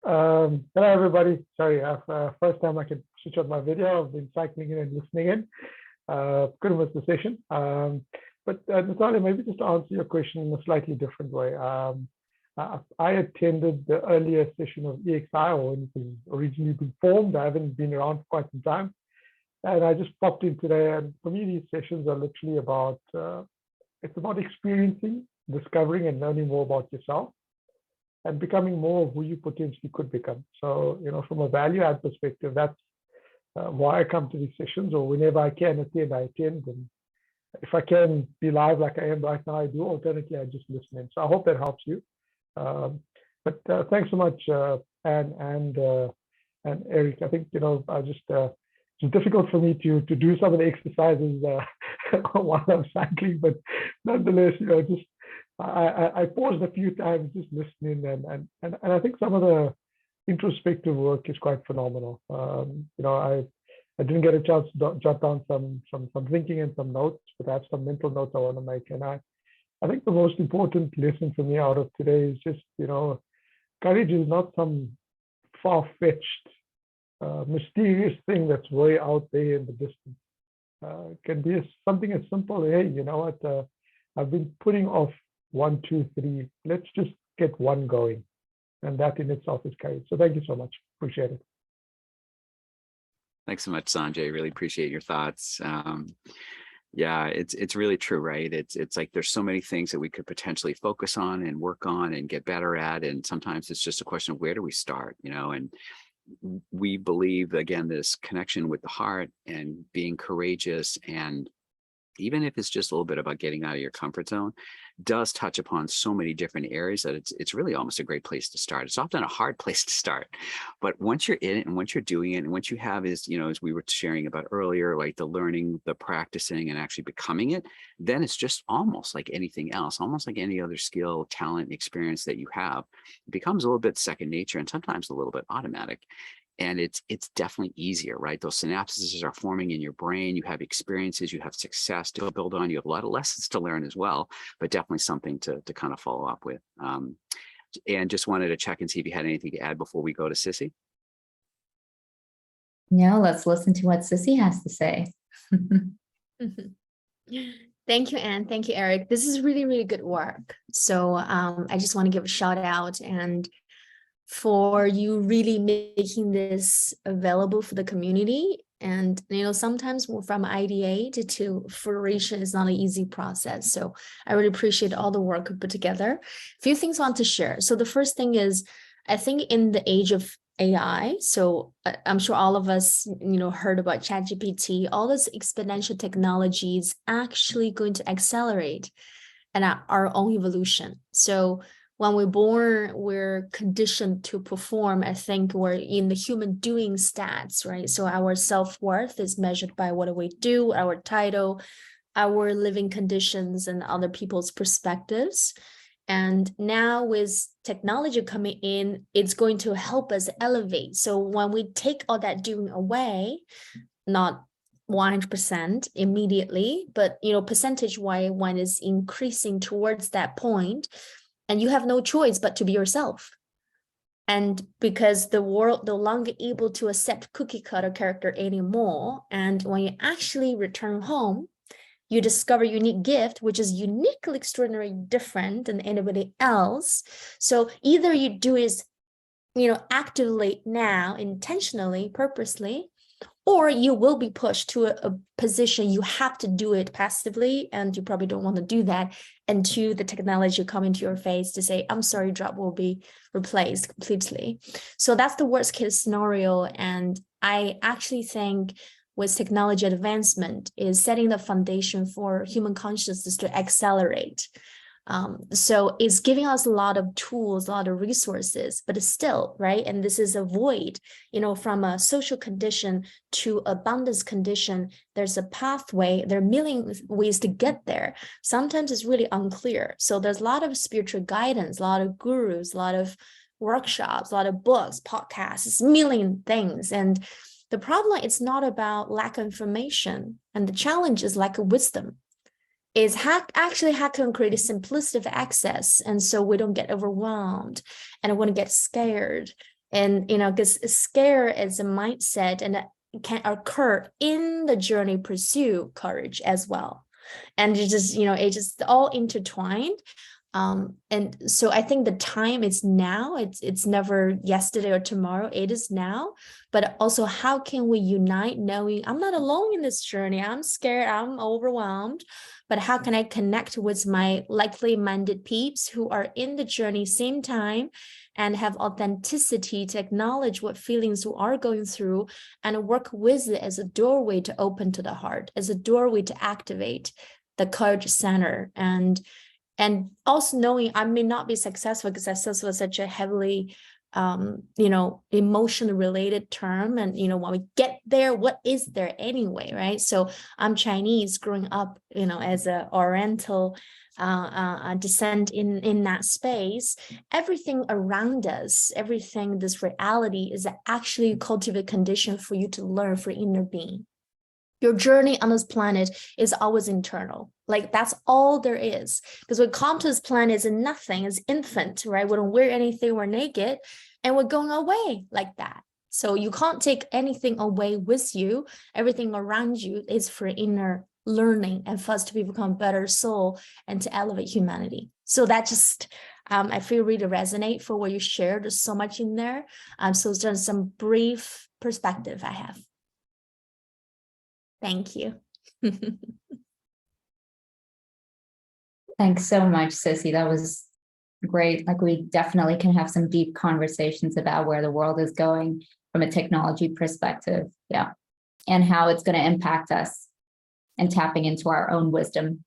Hello, everybody. Sorry, first time I could switch on my video. I've been cycling in and listening in. Couldn't miss the session. But Natalia, maybe just to answer your question in a slightly different way. I attended the earlier session of EXI, or when it was originally been formed. I haven't been around for quite some time. And I just popped in today. And for me, these sessions are literally about, it's about experiencing, discovering, and learning more about yourself, and becoming more of who you potentially could become. So, from a value add perspective, that's why I come to these sessions, or whenever I can attend, I attend. And if I can be live like I am right now, I do. Alternatively, I just listen in. So I hope that helps you. But thanks so much, Anne and Eric. I think, it's difficult for me to do some of the exercises while I'm cycling, but nonetheless, I paused a few times just listening, and I think some of the introspective work is quite phenomenal. I didn't get a chance to jot down some thinking and some notes, but I have some mental notes I want to make. And I think the most important lesson for me out of today is just, courage is not some far-fetched, mysterious thing that's way out there in the distance. It can be something as simple, hey, you know what, I've been putting off 1, 2, 3, let's just get one going. And that in itself is courage. So thank you so much. Appreciate it. Thanks so much, Sanjay. Really appreciate your thoughts. Yeah, it's really true, right? It's like there's so many things that we could potentially focus on and work on and get better at. And sometimes it's just a question of where do we start, and we believe, again, this connection with the heart and being courageous, and even if it's just a little bit about getting out of your comfort zone, does touch upon so many different areas that it's really almost a great place to start. It's often a hard place to start, but once you're in it and once you're doing it and once you have as we were sharing about earlier, like the learning, the practicing, and actually becoming it, then it's just almost like anything else, almost like any other skill, talent, experience that you have. It becomes a little bit second nature and sometimes a little bit automatic. And it's definitely easier, right? Those synapses are forming in your brain. You have experiences, you have success to build on. You have a lot of lessons to learn as well, but definitely something to kind of follow up with. And just wanted to check and see if you had anything to add before we go to Sissy. No, let's listen to what Sissy has to say. Thank you, Anne. Thank you, Eric. This is really, really good work. So I just want to give a shout out and for you really making this available for the community. And, sometimes from ideate to fruition is not an easy process. So I really appreciate all the work put together. A few things I want to share. So the first thing is, I think in the age of AI, so I'm sure all of us, heard about ChatGPT, all this exponential technology is actually going to accelerate and our own evolution. So when we're born, we're conditioned to perform. I think we're in the human doing stats, right? So our self-worth is measured by what do we do, our title, our living conditions, and other people's perspectives. And now with technology coming in, it's going to help us elevate. So when we take all that doing away, not 100% immediately, but percentage-wise, one is increasing towards that point. And you have no choice but to be yourself. And because the world no longer able to accept cookie cutter character anymore. And when you actually return home, you discover a unique gift, which is uniquely extraordinary, different than anybody else. So either you do is, actively now, intentionally, purposely, or you will be pushed to a position you have to do it passively, and you probably don't want to do that until the technology come into your face to say, I'm sorry, job will be replaced completely. So that's the worst case scenario. And I actually think with technology advancement is setting the foundation for human consciousness to accelerate. So it's giving us a lot of tools, a lot of resources, but it's still, right? And this is a void, from a social condition to abundance condition, there's a pathway, there are million ways to get there. Sometimes it's really unclear. So there's a lot of spiritual guidance, a lot of gurus, a lot of workshops, a lot of books, podcasts, it's a million things. And the problem is not about lack of information. And the challenge is lack of wisdom. Is how can create a simplicity of access, and so we don't get overwhelmed and I want to get scared, and because scare is a mindset and it can occur in the journey pursue courage as well, and it just all intertwined. And so I think the time is now. It's never yesterday or tomorrow. It is now. But also, how can we unite knowing I'm not alone in this journey? I'm scared. I'm overwhelmed. But how can I connect with my likely-minded peeps who are in the journey same time and have authenticity to acknowledge what feelings we are going through and work with it as a doorway to open to the heart, as a doorway to activate the courage center. And also knowing I may not be successful because successful is such a heavily you know, emotion related term. And, you know, when we get there, what is there anyway, right? So I'm Chinese, growing up, you know, as a Oriental descent in that space. Everything around us, everything, this reality is actually a cultivate condition for you to learn for inner being. Your journey on this planet is always internal. Like that's all there is. Because we come to this planet is nothing, it's infant, right? We don't wear anything, we're naked, and we're going away like that. So you can't take anything away with you. Everything around you is for inner learning and for us to become a better soul and to elevate humanity. So that just, I feel really resonate for what you shared. There's so much in there. So it's just some brief perspective I have. Thank you. Thanks so much, Sissy. That was great. Like we definitely can have some deep conversations about where the world is going from a technology perspective. Yeah. And how it's going to impact us and tapping into our own wisdom.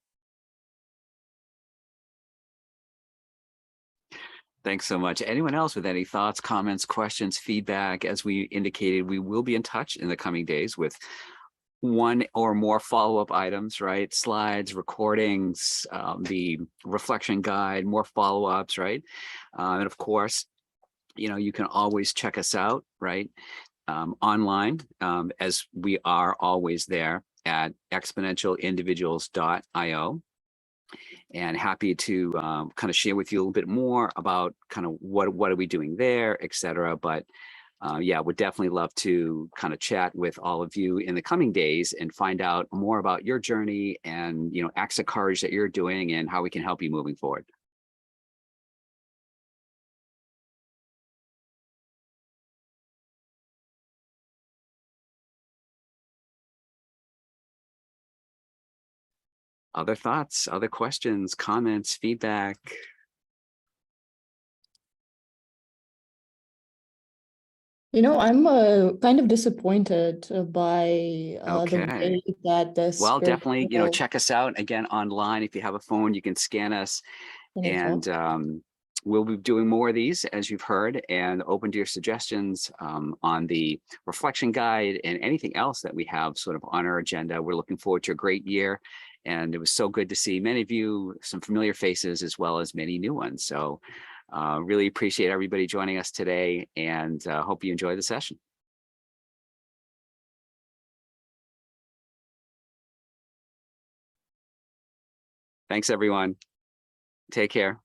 Thanks so much. Anyone else with any thoughts, comments, questions, feedback? As we indicated, we will be in touch in the coming days with one or more follow-up items, right? Slides, recordings, the reflection guide, more follow-ups, right? And of course, you know, you can always check us out, right? Online, as we are always there at exponentialindividuals.io. And happy to kind of share with you a little bit more about kind of what are we doing there, et cetera. But yeah, would definitely love to kind of chat with all of you in the coming days and find out more about your journey and, you know, acts of courage that you're doing and how we can help you moving forward. Other thoughts, other questions, comments, feedback? You know, I'm kind of disappointed by the Okay. way that the Well, definitely, you know, spiritual check us out again online. If you have a phone, you can scan us, and info. we'll be doing more of these, as you've heard, and open to your suggestions on the reflection guide and anything else that we have sort of on our agenda. We're looking forward to a great year, and it was so good to see many of you, some familiar faces, as well as many new ones. So really appreciate everybody joining us today, and hope you enjoy the session. Thanks, everyone. Take care.